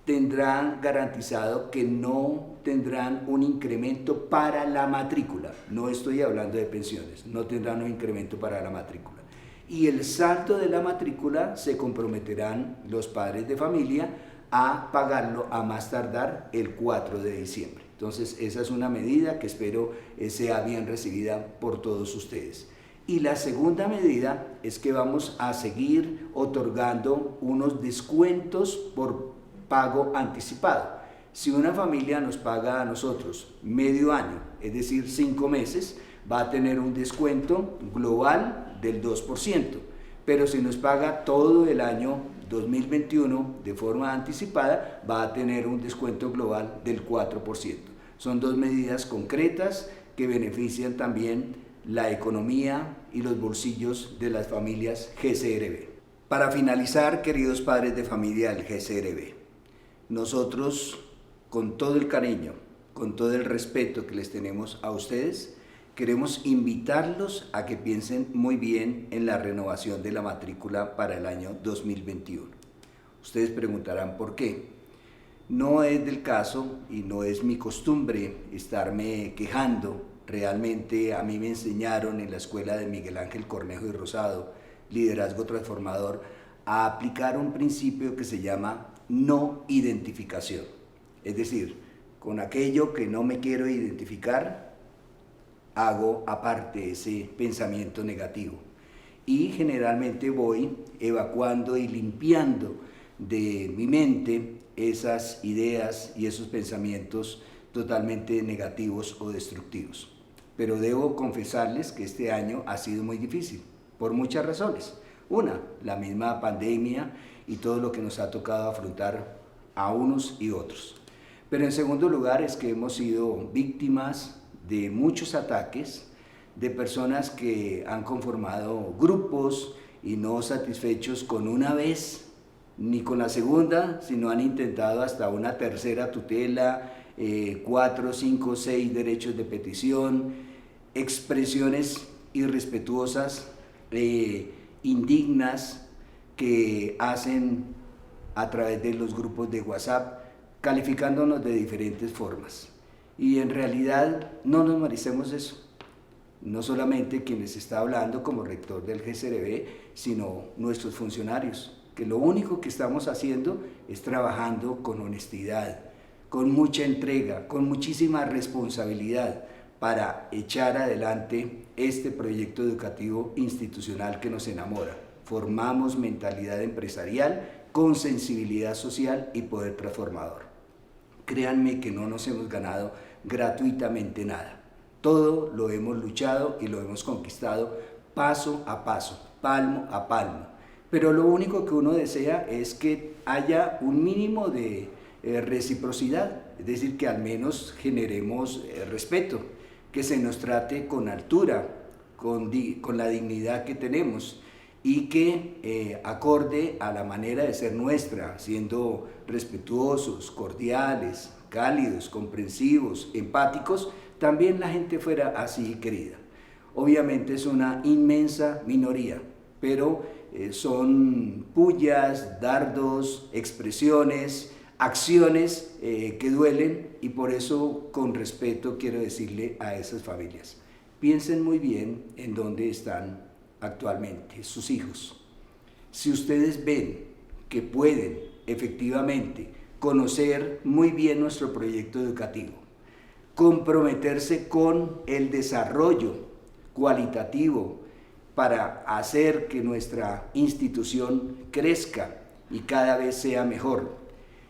tendrán garantizado que no tendrán un incremento para la matrícula. No estoy hablando de pensiones, no tendrán un incremento para la matrícula. Y el saldo de la matrícula se comprometerán los padres de familia a pagarlo a más tardar el 4 de diciembre. Entonces esa es una medida que espero sea bien recibida por todos ustedes. Y la segunda medida es que vamos a seguir otorgando unos descuentos por pago anticipado. Si una familia nos paga a nosotros medio año, es decir, 5 meses, va a tener un descuento global del 2%, pero si nos paga todo el año 2021 de forma anticipada, va a tener un descuento global del 4%. Son dos medidas concretas que benefician también la economía y los bolsillos de las familias GCRB. Para finalizar, queridos padres de familia del GCRB, nosotros, con todo el cariño, con todo el respeto que les tenemos a ustedes, queremos invitarlos a que piensen muy bien en la renovación de la matrícula para el año 2021. Ustedes preguntarán por qué. No es del caso y no es mi costumbre estarme quejando. Realmente a mí me enseñaron en la escuela de Miguel Ángel Cornejo y Rosado, Liderazgo Transformador, a aplicar un principio que se llama no identificación. Es decir, con aquello que no me quiero identificar, hago aparte ese pensamiento negativo. Y generalmente voy evacuando y limpiando de mi mente esas ideas y esos pensamientos totalmente negativos o destructivos. Pero debo confesarles que este año ha sido muy difícil, por muchas razones. Una, la misma pandemia y todo lo que nos ha tocado afrontar a unos y otros. Pero en segundo lugar es que hemos sido víctimas de muchos ataques, de personas que han conformado grupos y no satisfechos con una vez, ni con la segunda, sino han intentado hasta una tercera tutela, 4, 5, 6 derechos de petición, expresiones irrespetuosas, indignas, que hacen a través de los grupos de WhatsApp, calificándonos de diferentes formas. Y en realidad no nos merecemos eso. No solamente quienes está hablando como rector del GCRB, sino nuestros funcionarios, que lo único que estamos haciendo es trabajando con honestidad, con mucha entrega, con muchísima responsabilidad para echar adelante este proyecto educativo institucional que nos enamora. Formamos mentalidad empresarial con sensibilidad social y poder transformador. Créanme que no nos hemos ganado gratuitamente nada. Todo lo hemos luchado y lo hemos conquistado paso a paso, palmo a palmo. Pero lo único que uno desea es que haya un mínimo de reciprocidad, es decir, que al menos generemos respeto, que se nos trate con altura, con la dignidad que tenemos y que acorde a la manera de ser nuestra, siendo respetuosos, cordiales, cálidos, comprensivos, empáticos, también la gente fuera así querida. Obviamente es una inmensa minoría, pero son pullas, dardos, expresiones, acciones que duelen, y por eso con respeto quiero decirle a esas familias, piensen muy bien en dónde están actualmente sus hijos. Si ustedes ven que pueden efectivamente conocer muy bien nuestro proyecto educativo, comprometerse con el desarrollo cualitativo para hacer que nuestra institución crezca y cada vez sea mejor.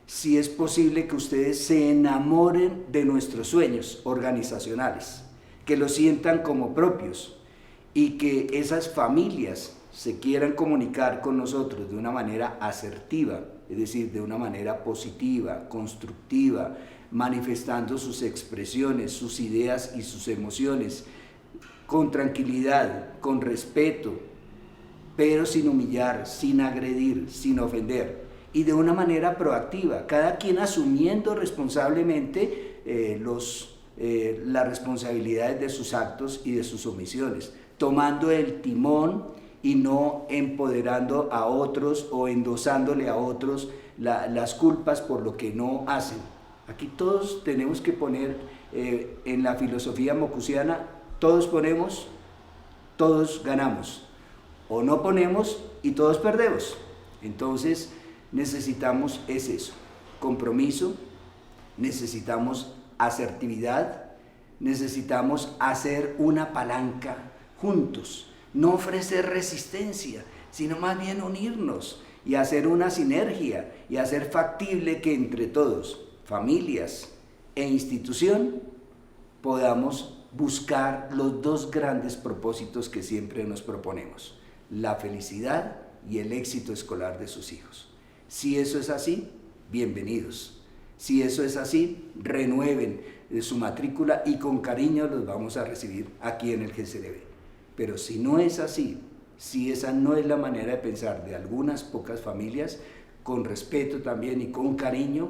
Si es posible que ustedes se enamoren de nuestros sueños organizacionales, que los sientan como propios y que esas familias se quieran comunicar con nosotros de una manera asertiva, es decir, de una manera positiva, constructiva, manifestando sus expresiones, sus ideas y sus emociones, con tranquilidad, con respeto, pero sin humillar, sin agredir, sin ofender, y de una manera proactiva, cada quien asumiendo responsablemente las responsabilidades de sus actos y de sus omisiones, tomando el timón y no empoderando a otros o endosándole a otros las culpas por lo que no hacen. Aquí todos tenemos que poner, en la filosofía mocusiana, todos ponemos, todos ganamos, o no ponemos y todos perdemos. Entonces necesitamos eso, compromiso, necesitamos asertividad, necesitamos hacer una palanca juntos, no ofrecer resistencia, sino más bien unirnos y hacer una sinergia y hacer factible que entre todos, familias e institución, podamos buscar los dos grandes propósitos que siempre nos proponemos: la felicidad y el éxito escolar de sus hijos. Si eso es así, bienvenidos. Si eso es así, renueven su matrícula y con cariño los vamos a recibir aquí en el GCRB. Pero si no es así, si esa no es la manera de pensar de algunas pocas familias, con respeto también y con cariño,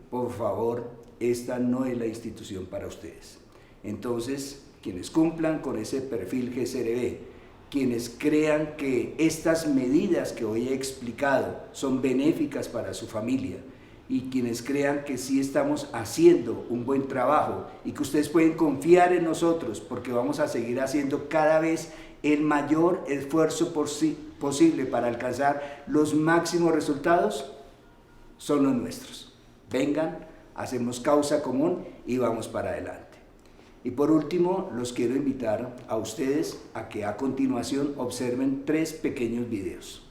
por favor, esta no es la institución para ustedes. Entonces, quienes cumplan con ese perfil GCRB, quienes crean que estas medidas que hoy he explicado son benéficas para su familia y quienes crean que sí estamos haciendo un buen trabajo y que ustedes pueden confiar en nosotros porque vamos a seguir haciendo cada vez el mayor esfuerzo posible para alcanzar los máximos resultados, son los nuestros. Vengan, hacemos causa común y vamos para adelante. Y por último, los quiero invitar a ustedes a que a continuación observen 3 pequeños videos.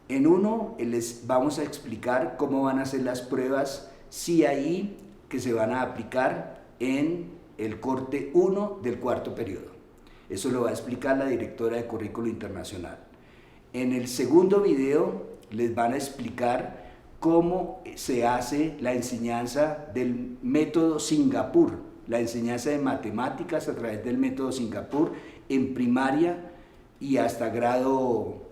En uno les vamos a explicar cómo van a ser las pruebas CIE que se van a aplicar en el corte 1 del cuarto periodo. Eso lo va a explicar la directora de Currículo Internacional. En el segundo video les van a explicar cómo se hace la enseñanza del método Singapur, la enseñanza de matemáticas a través del método Singapur en primaria y hasta grado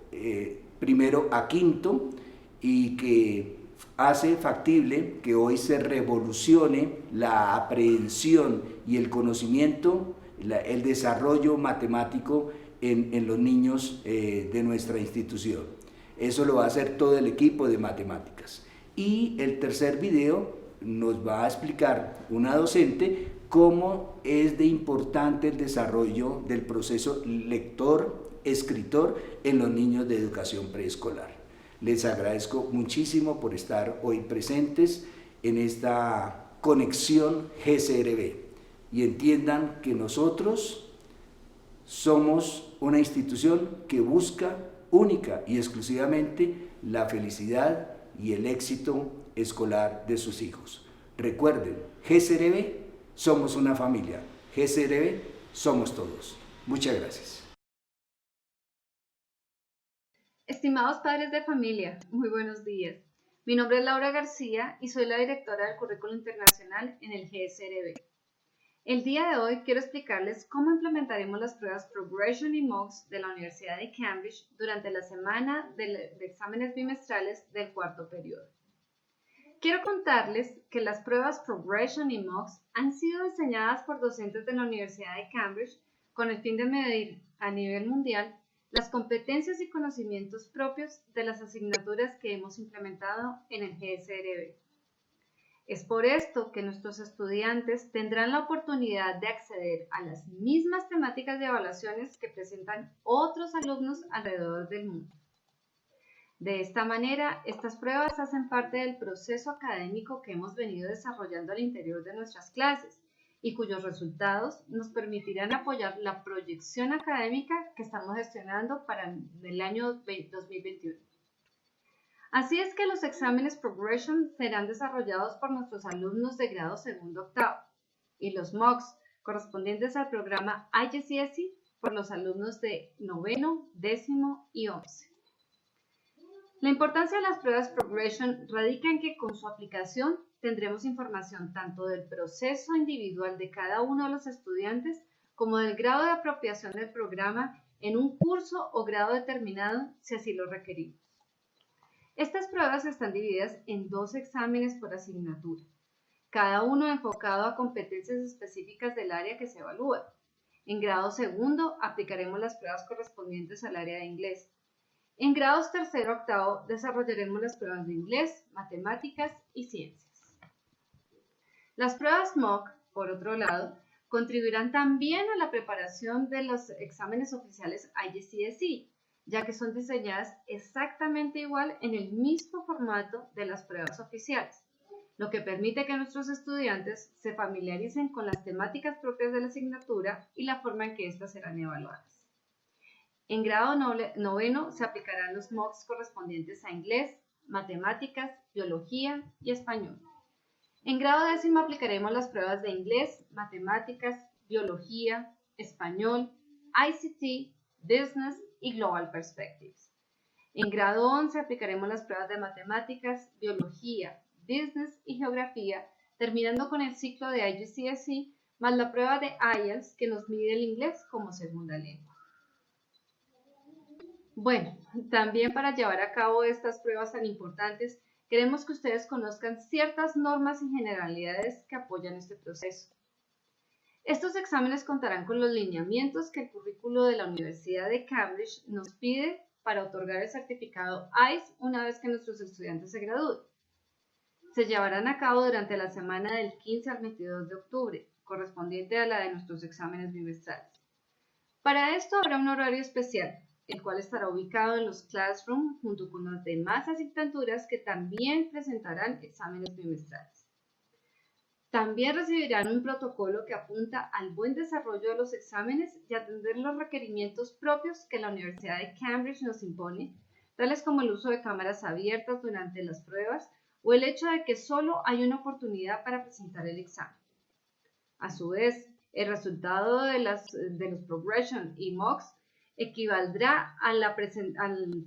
primero a quinto, y que hace factible que hoy se revolucione la aprehensión y el conocimiento, el desarrollo matemático en los niños de nuestra institución. Eso lo va a hacer todo el equipo de matemáticas. Y el tercer video nos va a explicar una docente cómo es de importante el desarrollo del proceso lector-escritor en los niños de educación preescolar. Les agradezco muchísimo por estar hoy presentes en esta conexión GCRB y entiendan que nosotros somos una institución que busca única y exclusivamente la felicidad y el éxito escolar de sus hijos. Recuerden, GCRB somos una familia, GCRB somos todos. Muchas gracias. Estimados padres de familia, muy buenos días. Mi nombre es Laura García y soy la directora del Currículo Internacional en el GCRB. El día de hoy quiero explicarles cómo implementaremos las pruebas Progression y MOOCs de la Universidad de Cambridge durante la semana de exámenes bimestrales del cuarto periodo. Quiero contarles que las pruebas Progression y MOOCs han sido diseñadas por docentes de la Universidad de Cambridge con el fin de medir a nivel mundial las competencias y conocimientos propios de las asignaturas que hemos implementado en el GCRB. Es por esto que nuestros estudiantes tendrán la oportunidad de acceder a las mismas temáticas de evaluaciones que presentan otros alumnos alrededor del mundo. De esta manera, estas pruebas hacen parte del proceso académico que hemos venido desarrollando al interior de nuestras clases y cuyos resultados nos permitirán apoyar la proyección académica que estamos gestionando para el año 2021. Así es que los exámenes Progression serán desarrollados por nuestros alumnos de grado segundo octavo y los mocks correspondientes al programa IGCSE por los alumnos de noveno, décimo y 11. La importancia de las pruebas Progression radica en que con su aplicación tendremos información tanto del proceso individual de cada uno de los estudiantes como del grado de apropiación del programa en un curso o grado determinado si así lo requerimos. Estas pruebas están divididas en 2 exámenes por asignatura, cada uno enfocado a competencias específicas del área que se evalúa. En grado segundo aplicaremos las pruebas correspondientes al área de inglés. En grados tercero a octavo desarrollaremos las pruebas de inglés, matemáticas y ciencias. Las pruebas mock, por otro lado, contribuirán también a la preparación de los exámenes oficiales IGCSE, ya que son diseñadas exactamente igual en el mismo formato de las pruebas oficiales, lo que permite que nuestros estudiantes se familiaricen con las temáticas propias de la asignatura y la forma en que éstas serán evaluadas. En grado noveno se aplicarán los mocks correspondientes a inglés, matemáticas, biología y español. En grado décimo aplicaremos las pruebas de inglés, matemáticas, biología, español, ICT, business y global perspectives. En grado 11 aplicaremos las pruebas de matemáticas, biología, business y geografía, terminando con el ciclo de IGCSE más la prueba de IELTS que nos mide el inglés como segunda lengua. Bueno, también para llevar a cabo estas pruebas tan importantes, queremos que ustedes conozcan ciertas normas y generalidades que apoyan este proceso. Estos exámenes contarán con los lineamientos que el currículo de la Universidad de Cambridge nos pide para otorgar el certificado ICE una vez que nuestros estudiantes se gradúen. Se llevarán a cabo durante la semana del 15 al 22 de octubre, correspondiente a la de nuestros exámenes bimestrales. Para esto habrá un horario especial, el cual estará ubicado en los classrooms junto con las demás asignaturas que también presentarán exámenes bimestrales. También recibirán un protocolo que apunta al buen desarrollo de los exámenes y atender los requerimientos propios que la Universidad de Cambridge nos impone, tales como el uso de cámaras abiertas durante las pruebas o el hecho de que solo hay una oportunidad para presentar el examen. A su vez, el resultado de los Progression y mocks equivaldrá al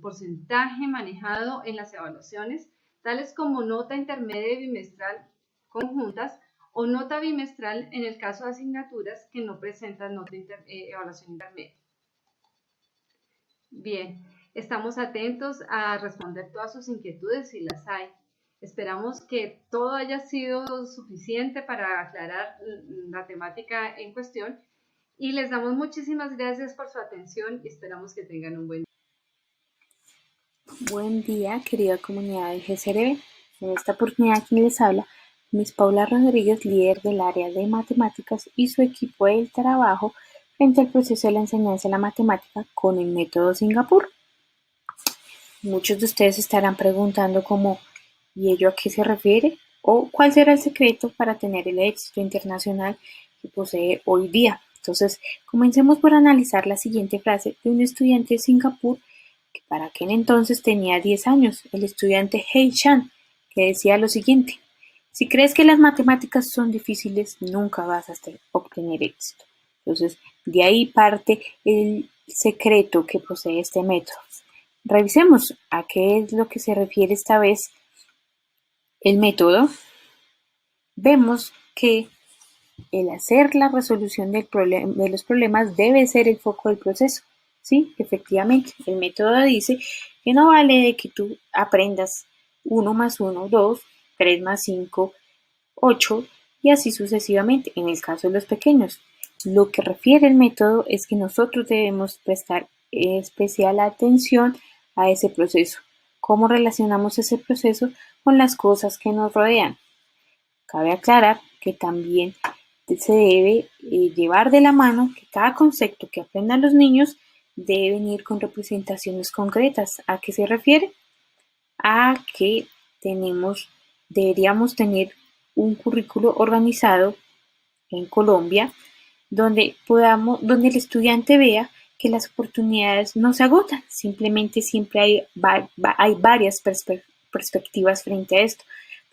porcentaje manejado en las evaluaciones, tales como nota intermedia y bimestral conjuntas o nota bimestral en el caso de asignaturas que no presentan evaluación intermedia. Bien, estamos atentos a responder todas sus inquietudes si las hay. Esperamos que todo haya sido suficiente para aclarar la temática en cuestión y les damos muchísimas gracias por su atención y esperamos que tengan un buen día. Buen día, querida comunidad del GCRB. En esta oportunidad, quien les habla, Miss Paula Rodríguez, líder del área de matemáticas y su equipo de trabajo frente al proceso de la enseñanza de la matemática con el método Singapur. Muchos de ustedes estarán preguntando ¿y ello a qué se refiere? ¿O cuál será el secreto para tener el éxito internacional que posee hoy día? Entonces, comencemos por analizar la siguiente frase de un estudiante de Singapur que para aquel entonces tenía 10 años, el estudiante Hei Chan, que decía lo siguiente: si crees que las matemáticas son difíciles, nunca vas a obtener éxito. Entonces, de ahí parte el secreto que posee este método. Revisemos a qué es lo que se refiere esta vez el método. Vemos que el hacer la resolución de los problemas debe ser el foco del proceso. Sí, efectivamente, el método dice que no vale de que tú aprendas 1 más 1, 2, 3 más 5, 8 y así sucesivamente en el caso de los pequeños. Lo que refiere el método es que nosotros debemos prestar especial atención a ese proceso. ¿Cómo relacionamos ese proceso con las cosas que nos rodean? Cabe aclarar que también se debe llevar de la mano que cada concepto que aprendan los niños debe venir con representaciones concretas. ¿A qué se refiere? A que deberíamos tener un currículo organizado en Colombia, donde el estudiante vea que las oportunidades no se agotan, simplemente siempre hay varias perspectivas frente a esto.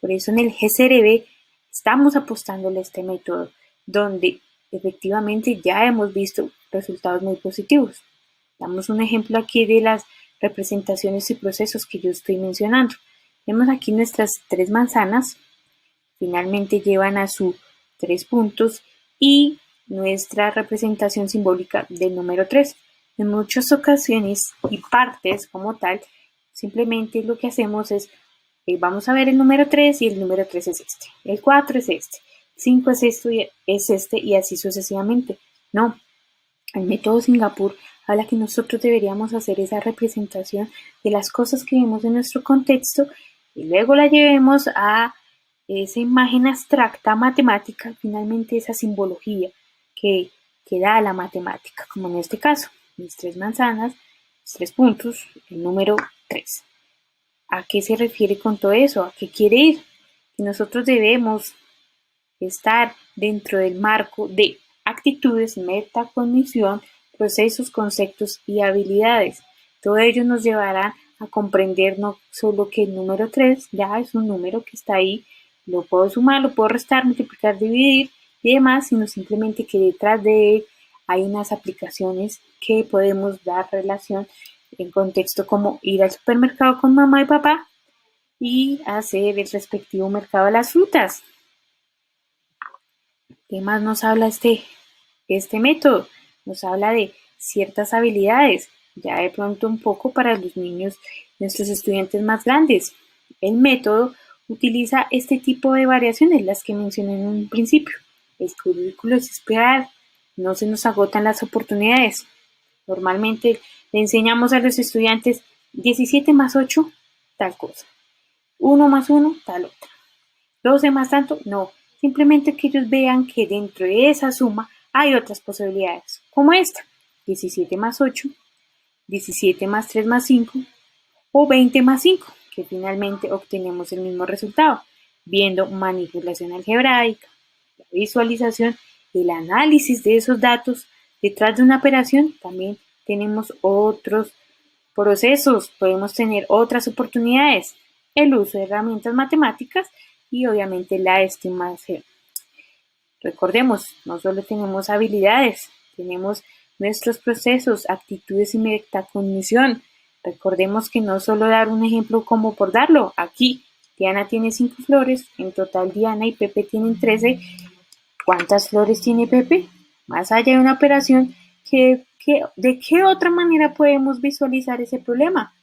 Por eso en el GCRB estamos apostándole a este método, donde efectivamente ya hemos visto resultados muy positivos. Damos un ejemplo aquí de las representaciones y procesos que yo estoy mencionando. Vemos aquí nuestras 3 manzanas, finalmente llevan a sus 3 puntos y nuestra representación simbólica del número 3. En muchas ocasiones y partes como tal, simplemente lo que hacemos es, vamos a ver el número 3 y el número 3 es este, el 4 es este, 5 es esto y es este y así sucesivamente. No, el método Singapur habla que nosotros deberíamos hacer esa representación de las cosas que vemos en nuestro contexto y luego la llevemos a esa imagen abstracta matemática, finalmente esa simbología que da la matemática, como en este caso, mis 3 manzanas, mis 3 puntos, el número 3. ¿A qué se refiere con todo eso? ¿A qué quiere ir? Que nosotros debemos estar dentro del marco de actitudes, metacognición, procesos, conceptos y habilidades. Todo ello nos llevará a comprender no solo que el número 3 ya es un número que está ahí, lo puedo sumar, lo puedo restar, multiplicar, dividir y demás, sino simplemente que detrás de él hay unas aplicaciones que podemos dar relación en contexto como ir al supermercado con mamá y papá y hacer el respectivo mercado de las frutas. ¿Qué más nos habla este método? Nos habla de ciertas habilidades, ya de pronto un poco para los niños, nuestros estudiantes más grandes. El método utiliza este tipo de variaciones, las que mencioné en un principio. El currículo es esperar, no se nos agotan las oportunidades. Normalmente le enseñamos a los estudiantes 17 más 8, tal cosa. 1 más 1, tal otra. 12 más tanto, no. Simplemente que ellos vean que dentro de esa suma hay otras posibilidades, como esta, 17 más 8, 17 más 3 más 5 o 20 más 5, que finalmente obtenemos el mismo resultado, viendo manipulación algebraica, la visualización, el análisis de esos datos. Detrás de una operación también tenemos otros procesos, podemos tener otras oportunidades, el uso de herramientas matemáticas y obviamente la estimación. Recordemos, no solo tenemos habilidades, tenemos nuestros procesos, actitudes y metacognición. Recordemos que no solo dar un ejemplo como por darlo. Aquí Diana tiene 5 flores, en total Diana y Pepe tienen 13. ¿Cuántas flores tiene Pepe? Más allá de una operación, ¿de qué otra manera podemos visualizar ese problema?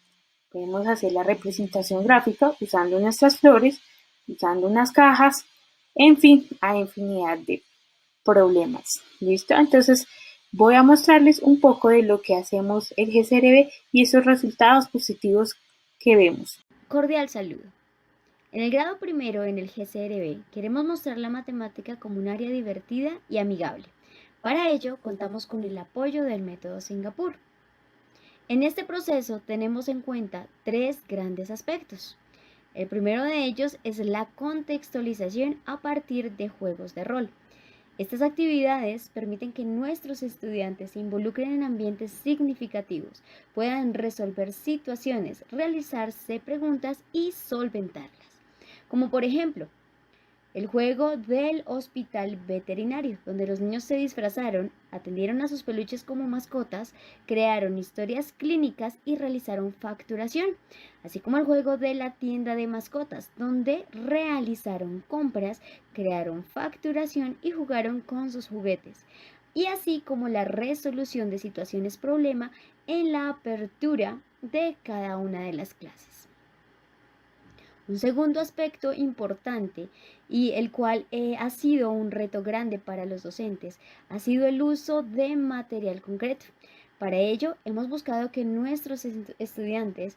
Podemos hacer la representación gráfica usando nuestras flores, usando unas cajas, en fin, hay infinidad de problemas. ¿Listo? Entonces voy a mostrarles un poco de lo que hacemos el GCRB y esos resultados positivos que vemos. Cordial saludo. En el grado primero en el GCRB queremos mostrar la matemática como un área divertida y amigable. Para ello contamos con el apoyo del método Singapur. En este proceso tenemos en cuenta 3 grandes aspectos. El primero de ellos es la contextualización a partir de juegos de rol. Estas actividades permiten que nuestros estudiantes se involucren en ambientes significativos, puedan resolver situaciones, realizarse preguntas y solventarlas. Como por ejemplo, el juego del hospital veterinario, donde los niños se disfrazaron, atendieron a sus peluches como mascotas, crearon historias clínicas y realizaron facturación, así como el juego de la tienda de mascotas, donde realizaron compras, crearon facturación y jugaron con sus juguetes, y así como la resolución de situaciones problema en la apertura de cada una de las clases. Un segundo aspecto importante y el cual ha sido un reto grande para los docentes ha sido el uso de material concreto. Para ello hemos buscado que nuestros estudiantes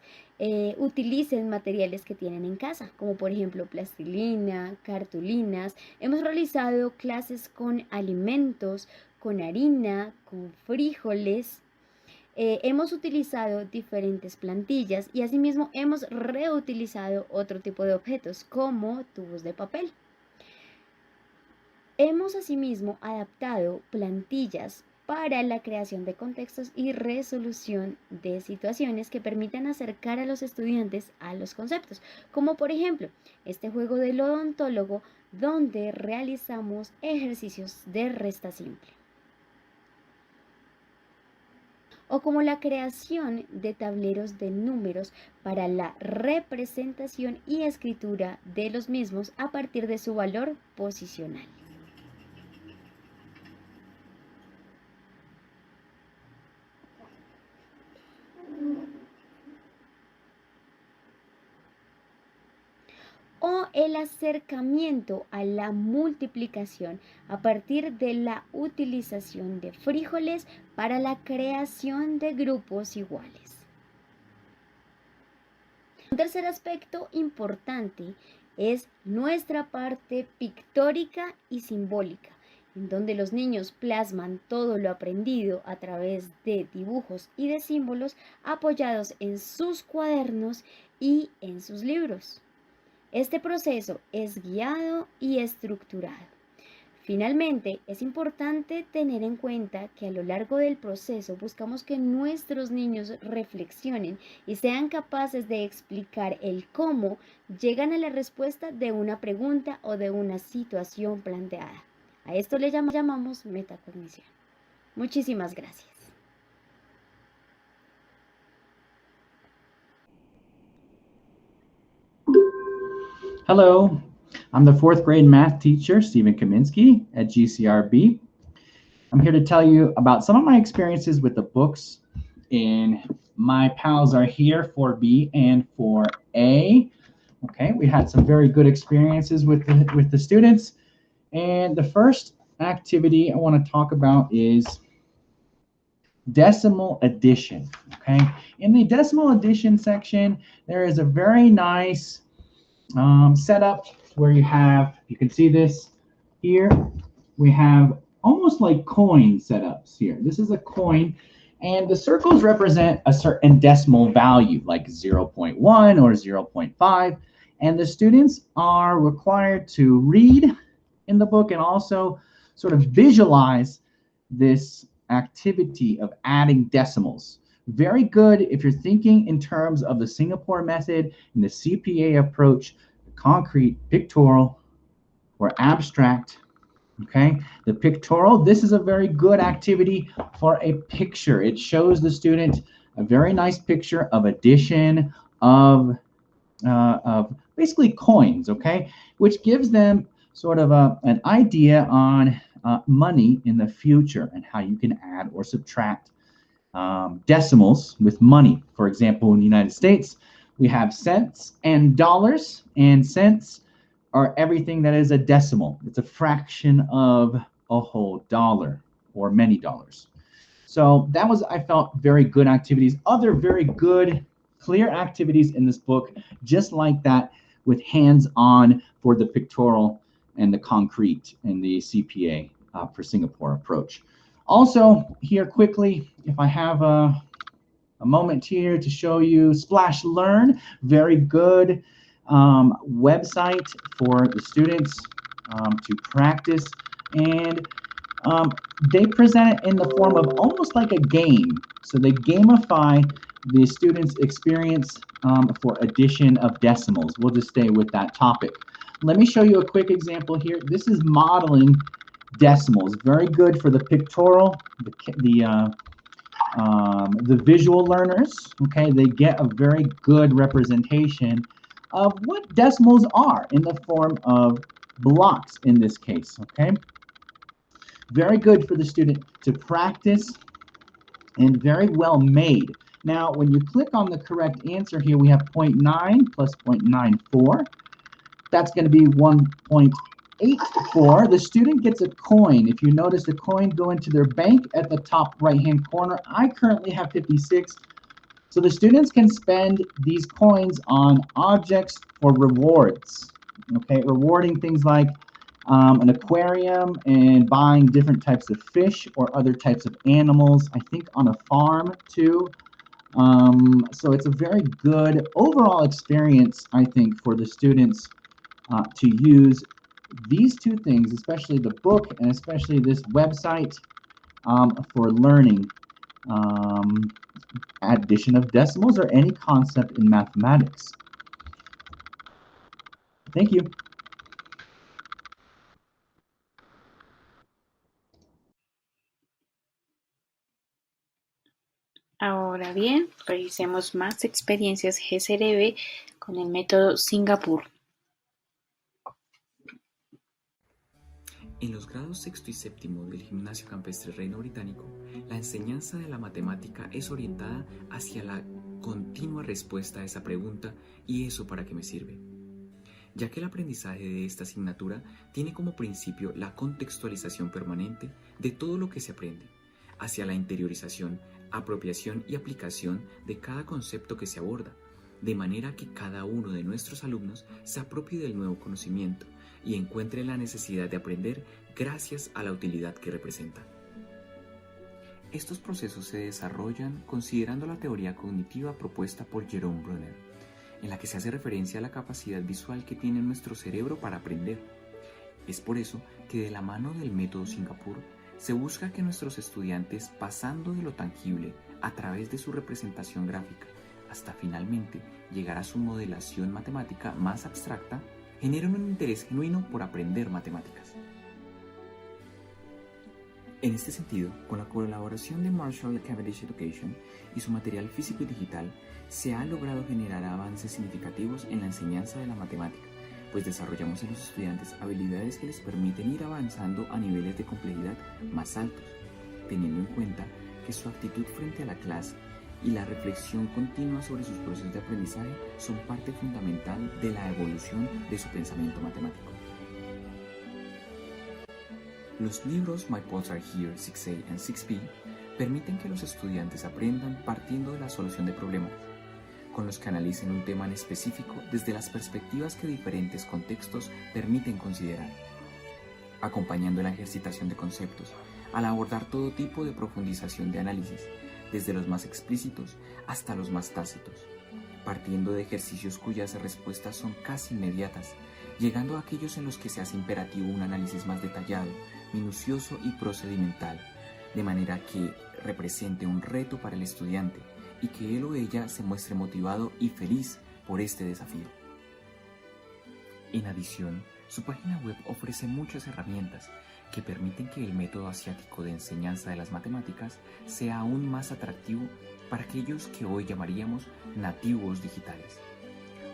utilicen materiales que tienen en casa, como por ejemplo plastilina, cartulinas. Hemos realizado clases con alimentos, con harina, con frijoles. Hemos utilizado diferentes plantillas y asimismo hemos reutilizado otro tipo de objetos como tubos de papel. Hemos asimismo adaptado plantillas para la creación de contextos y resolución de situaciones que permitan acercar a los estudiantes a los conceptos, como por ejemplo este juego del odontólogo donde realizamos ejercicios de resta simple, o como la creación de tableros de números para la representación y escritura de los mismos a partir de su valor posicional. O el acercamiento a la multiplicación a partir de la utilización de frijoles para la creación de grupos iguales. Un tercer aspecto importante es nuestra parte pictórica y simbólica, en donde los niños plasman todo lo aprendido a través de dibujos y de símbolos apoyados en sus cuadernos y en sus libros. Este proceso es guiado y estructurado. Finalmente, es importante tener en cuenta que a lo largo del proceso buscamos que nuestros niños reflexionen y sean capaces de explicar el cómo llegan a la respuesta de una pregunta o de una situación planteada. A esto le llamamos metacognición. Muchísimas gracias. Hello, I'm the 4th grade math teacher, Stephen Kaminsky at GCRB. I'm here to tell you about some of my experiences with the books in My Pals Are Here for B and for A. Okay, we had some very good experiences with the students. And the first activity I want to talk about is decimal addition. Okay, in the decimal addition section, there is a very nice setup where you can see this here. We have almost like coin setups here. This is a coin, and the circles represent a certain decimal value, like 0.1 or 0.5, and the students are required to read in the book and also sort of visualize this activity of adding decimals. Very good if you're thinking in terms of the Singapore method and the CPA approach, the concrete, pictorial, or abstract. Okay, the pictorial, this is a very good activity for a picture. It shows the student a very nice picture of addition of basically coins, okay, which gives them sort of an idea on money in the future and how you can add or subtract decimals with money. For example, in the United States, we have cents and dollars, and cents are everything that is a decimal. It's a fraction of a whole dollar or many dollars. So that was, I felt, very good activities. Other very good, clear activities in this book, just like that, with hands-on for the pictorial and the concrete and the CPA for Singapore approach. Also, here quickly, if I have a moment here to show you Splash Learn, very good website for the students to practice, and they present it in the form of almost like a game. So they gamify the students' experience for addition of decimals. We'll just stay with that topic. Let me show you a quick example here. This is modeling decimals. Very good for the pictorial, the visual learners. Okay, they get a very good representation of what decimals are in the form of blocks in this case. Okay, very good for the student to practice and very well made. Now, when you click on the correct answer here, we have 0.9 plus 0.94. That's going to be 1.84. The student gets a coin. If you notice the coin go into their bank at the top right-hand corner, I currently have 56. So the students can spend these coins on objects for rewards. Okay, rewarding things like an aquarium and buying different types of fish or other types of animals, I think on a farm too. So it's a very good overall experience, I think, for the students to use these two things, especially the book and especially this website, for learning addition of decimals or any concept in mathematics. Thank you. Ahora bien, revisemos más experiencias GSRB con el método Singapur. En los grados sexto y séptimo del Gimnasio Campestre Reino Británico, la enseñanza de la matemática es orientada hacia la continua respuesta a esa pregunta: ¿y eso para qué me sirve? Ya que el aprendizaje de esta asignatura tiene como principio la contextualización permanente de todo lo que se aprende, hacia la interiorización, apropiación y aplicación de cada concepto que se aborda, de manera que cada uno de nuestros alumnos se apropie del nuevo conocimiento y encuentre la necesidad de aprender gracias a la utilidad que representa. Estos procesos se desarrollan considerando la teoría cognitiva propuesta por Jerome Bruner, en la que se hace referencia a la capacidad visual que tiene nuestro cerebro para aprender. Es por eso que de la mano del método Singapur se busca que nuestros estudiantes, pasando de lo tangible a través de su representación gráfica hasta finalmente llegar a su modelación matemática más abstracta, generen un interés genuino por aprender matemáticas. En este sentido, con la colaboración de Marshall Cavendish Education y su material físico y digital, se ha logrado generar avances significativos en la enseñanza de la matemática, pues desarrollamos en los estudiantes habilidades que les permiten ir avanzando a niveles de complejidad más altos, teniendo en cuenta que su actitud frente a la clase y la reflexión continua sobre sus procesos de aprendizaje son parte fundamental de la evolución de su pensamiento matemático. Los libros My Pods Are Here 6A and 6B permiten que los estudiantes aprendan partiendo de la solución de problemas, con los que analicen un tema en específico desde las perspectivas que diferentes contextos permiten considerar, acompañando la ejercitación de conceptos al abordar todo tipo de profundización de análisis, desde los más explícitos hasta los más tácitos, partiendo de ejercicios cuyas respuestas son casi inmediatas, llegando a aquellos en los que se hace imperativo un análisis más detallado, minucioso y procedimental, de manera que represente un reto para el estudiante y que él o ella se muestre motivado y feliz por este desafío. En adición, su página web ofrece muchas herramientas que permiten que el método asiático de enseñanza de las matemáticas sea aún más atractivo para aquellos que hoy llamaríamos nativos digitales,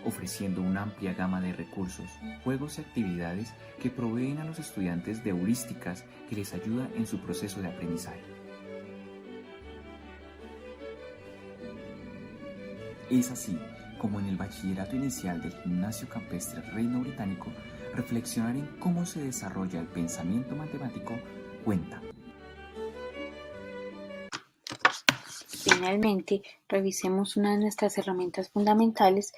ofreciendo una amplia gama de recursos, juegos y actividades que proveen a los estudiantes de heurísticas que les ayudan en su proceso de aprendizaje. Es así como en el bachillerato inicial del Gimnasio Campestre Reino Británico, reflexionar en cómo se desarrolla el pensamiento matemático cuenta. Finalmente, revisemos una de nuestras herramientas fundamentales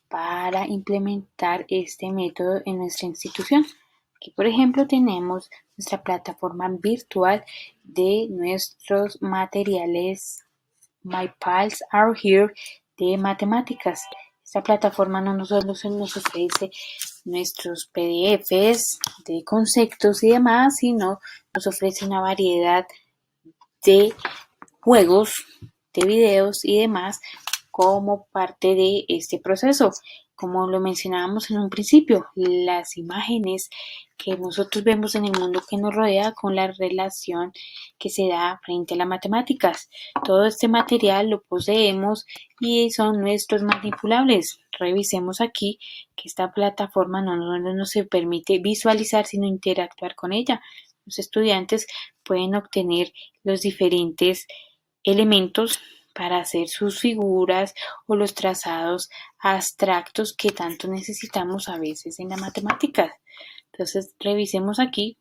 para implementar este método en nuestra institución. Aquí, por ejemplo, tenemos nuestra plataforma virtual de nuestros materiales My Pals Are Here de matemáticas. Esta plataforma no solo nos ofrece nuestros PDFs de conceptos y demás, sino nos ofrece una variedad de juegos, de videos y demás como parte de este proceso. Como lo mencionábamos en un principio, las imágenes que nosotros vemos en el mundo que nos rodea con la relación que se da frente a las matemáticas. Todo este material lo poseemos y son nuestros manipulables. Revisemos aquí que esta plataforma no nos permite visualizar, sino interactuar con ella. Los estudiantes pueden obtener los diferentes elementos para hacer sus figuras o los trazados abstractos que tanto necesitamos a veces en la matemática. Entonces, revisemos aquí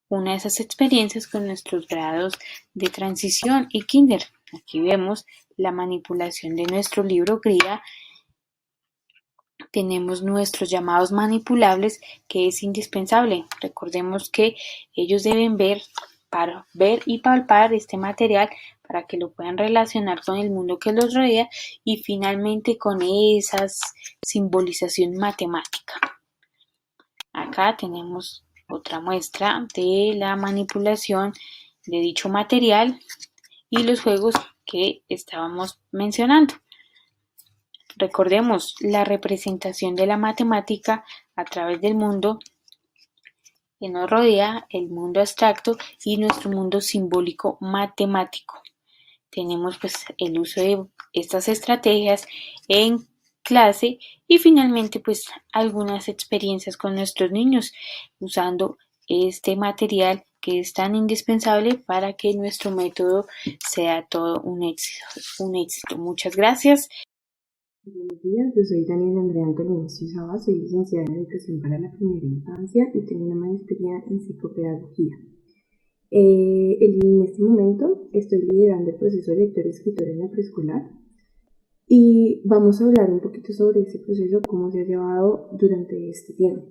una de esas experiencias con nuestros grados de transición y kinder. Aquí vemos la manipulación de nuestro libro guía. Tenemos nuestros llamados manipulables, que es indispensable. Recordemos que ellos deben ver y palpar este material para que lo puedan relacionar con el mundo que los rodea y finalmente con esa simbolización matemática. acá tenemos otra muestra de la manipulación de dicho material y los juegos que estábamos mencionando. Recordemos la representación de la matemática a través del mundo que nos rodea, el mundo abstracto y nuestro mundo simbólico matemático. Tenemos pues el uso de estas estrategias en clase y finalmente pues algunas experiencias con nuestros niños usando este material que es tan indispensable para que nuestro método sea todo un éxito. Muchas gracias. Buenos días, yo soy Daniela Andrea Antonio Saba, soy licenciada en Educación para la Primera Infancia y tengo una maestría en Psicopedagogía. En este momento estoy liderando el proceso de lector-escritor en la preescolar y vamos a hablar un poquito sobre ese proceso, cómo se ha llevado durante este tiempo.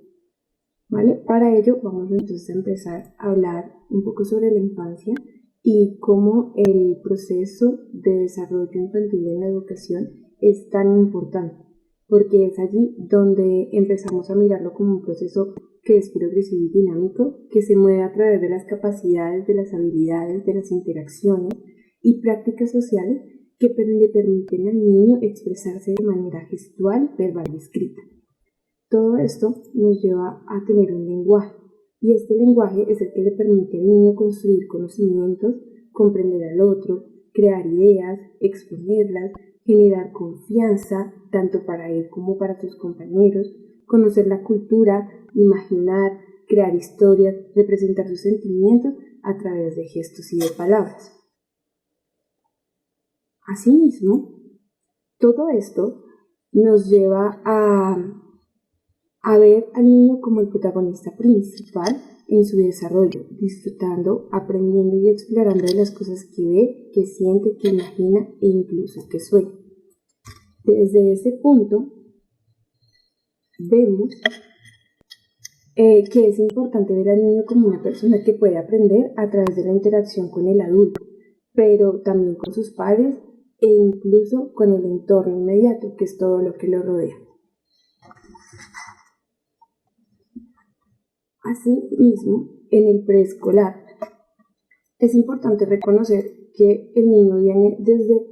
¿Vale? Para ello vamos entonces a empezar a hablar un poco sobre la infancia y cómo el proceso de desarrollo infantil en la educación es tan importante, porque es allí donde empezamos a mirarlo como un proceso que es progresivo y dinámico, que se mueve a través de las capacidades, de las habilidades, de las interacciones y prácticas sociales que le permiten al niño expresarse de manera gestual, verbal y escrita. Todo esto nos lleva a tener un lenguaje, y este lenguaje es el que le permite al niño construir conocimientos, comprender al otro, crear ideas, exponerlas, generar confianza, tanto para él como para sus compañeros, conocer la cultura, imaginar, crear historias, representar sus sentimientos a través de gestos y de palabras. Asimismo, todo esto nos lleva a ver al niño como el protagonista principal en su desarrollo, disfrutando, aprendiendo y explorando de las cosas que ve, que siente, que imagina e incluso que sueña. Desde ese punto, vemos que es importante ver al niño como una persona que puede aprender a través de la interacción con el adulto, pero también con sus padres e incluso con el entorno inmediato, que es todo lo que lo rodea. Asimismo, en el preescolar, es importante reconocer que el niño viene desde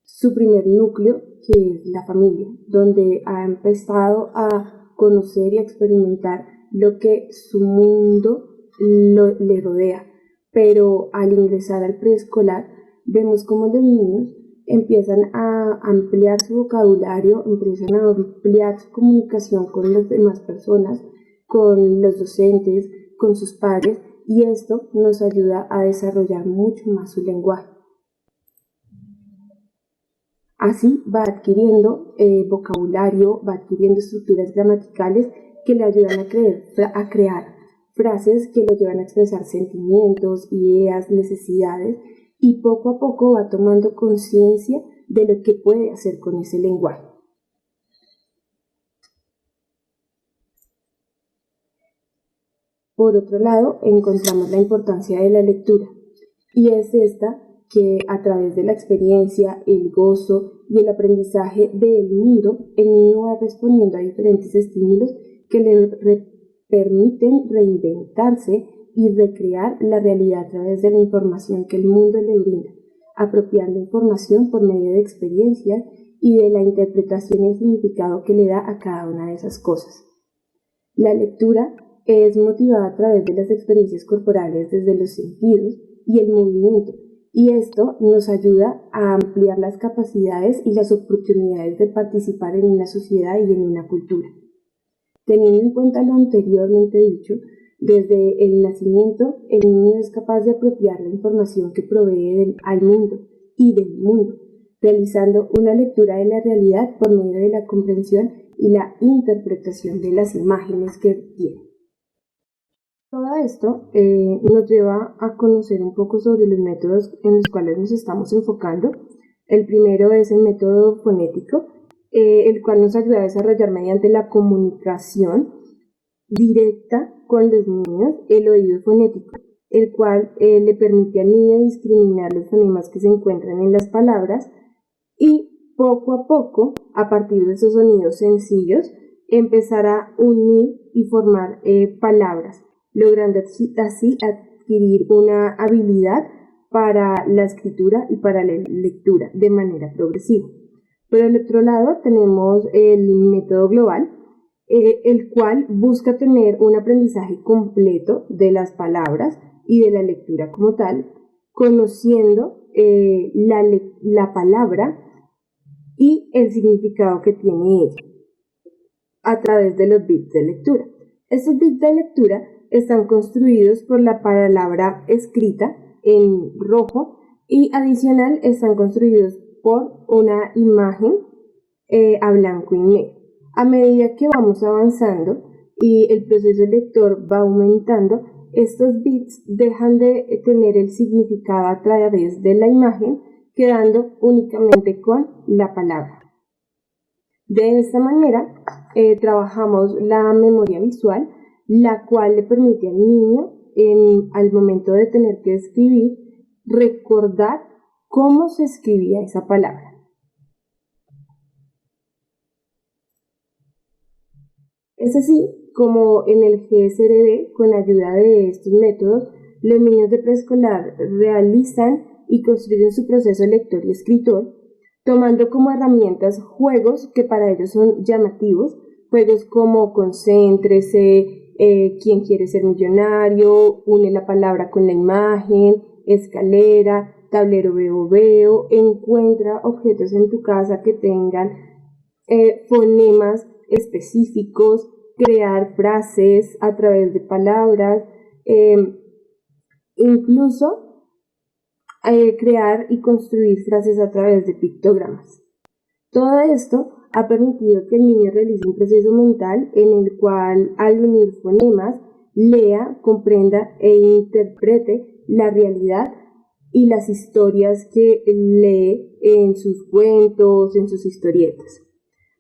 su primer núcleo, que es la familia, donde ha empezado a conocer y a experimentar lo que su mundo le rodea. Pero al ingresar al preescolar, vemos cómo los niños empiezan a ampliar su vocabulario, empiezan a ampliar su comunicación con las demás personas, con los docentes, con sus padres, y esto nos ayuda a desarrollar mucho más su lenguaje. Así va adquiriendo vocabulario, va adquiriendo estructuras gramaticales que le ayudan a crear frases que lo llevan a expresar sentimientos, ideas, necesidades, y poco a poco va tomando conciencia de lo que puede hacer con ese lenguaje. Por otro lado, encontramos la importancia de la lectura, y es esta que a través de la experiencia, el gozo y el aprendizaje del mundo, el niño va respondiendo a diferentes estímulos que le permiten reinventarse y recrear la realidad a través de la información que el mundo le brinda, apropiando información por medio de experiencias y de la interpretación y el significado que le da a cada una de esas cosas. La lectura es motivada a través de las experiencias corporales desde los sentidos y el movimiento, y esto nos ayuda a ampliar las capacidades y las oportunidades de participar en una sociedad y en una cultura. Teniendo en cuenta lo anteriormente dicho, desde el nacimiento el niño es capaz de apropiar la información que provee al mundo y del mundo, realizando una lectura de la realidad por medio de la comprensión y la interpretación de las imágenes que tiene. Todo esto nos lleva a conocer un poco sobre los métodos en los cuales nos estamos enfocando. El primero es el método fonético, el cual nos ayuda a desarrollar mediante la comunicación directa con los niños el oído fonético, el cual le permite al niño discriminar los fonemas que se encuentran en las palabras y poco a poco, a partir de esos sonidos sencillos, empezar a unir y formar palabras, logrando así adquirir una habilidad para la escritura y para la lectura de manera progresiva. Por el otro lado tenemos el método global, el cual busca tener un aprendizaje completo de las palabras y de la lectura como tal, conociendo la palabra y el significado que tiene ella a través de los bits de lectura. Estos bits de lectura están construidos por la palabra escrita en rojo y adicional están construidos por una imagen a blanco y negro. A medida que vamos avanzando y el proceso lector va aumentando, estos bits dejan de tener el significado a través de la imagen, quedando únicamente con la palabra. De esta manera trabajamos la memoria visual, la cual le permite al niño, al momento de tener que escribir, recordar cómo se escribía esa palabra. Es así como en el GSRB, con la ayuda de estos métodos, los niños de preescolar realizan y construyen su proceso lector y escritor, tomando como herramientas juegos que para ellos son llamativos, juegos como Concéntrese, ¿Quién quiere ser millonario?, Une la palabra con la imagen, Escalera, Tablero veo, Encuentra objetos en tu casa que tengan fonemas específicos, crear frases a través de palabras, incluso crear y construir frases a través de pictogramas. Todo esto ha permitido que el niño realice un proceso mental en el cual, al unir fonemas, lea, comprenda e interprete la realidad y las historias que lee en sus cuentos, en sus historietas.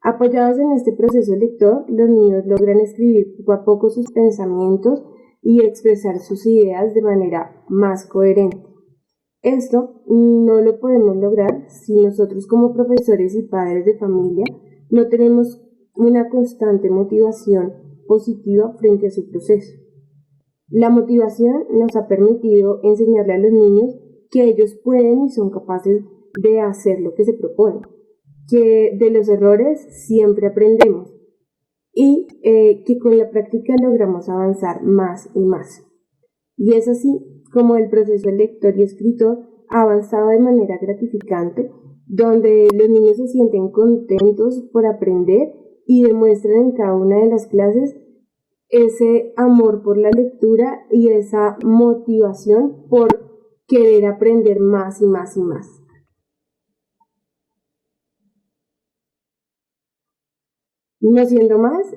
Apoyados en este proceso lector, los niños logran escribir poco a poco sus pensamientos y expresar sus ideas de manera más coherente. Esto no lo podemos lograr si nosotros como profesores y padres de familia no tenemos una constante motivación positiva frente a su proceso. La motivación nos ha permitido enseñarle a los niños que ellos pueden y son capaces de hacer lo que se proponen, que de los errores siempre aprendemos y que con la práctica logramos avanzar más y más. Y es así como el proceso lector y escritor ha avanzado de manera gratificante, donde los niños se sienten contentos por aprender y demuestran en cada una de las clases ese amor por la lectura y esa motivación por querer aprender más y más y más. No siendo más,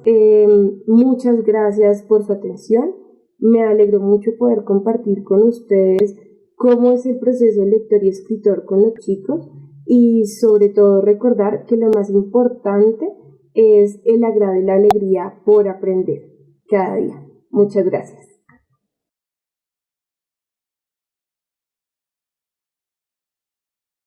muchas gracias por su atención. Me alegró mucho poder compartir con ustedes cómo es el proceso lector y escritor con los chicos y sobre todo recordar que lo más importante es el agrado y la alegría por aprender cada día. Muchas gracias.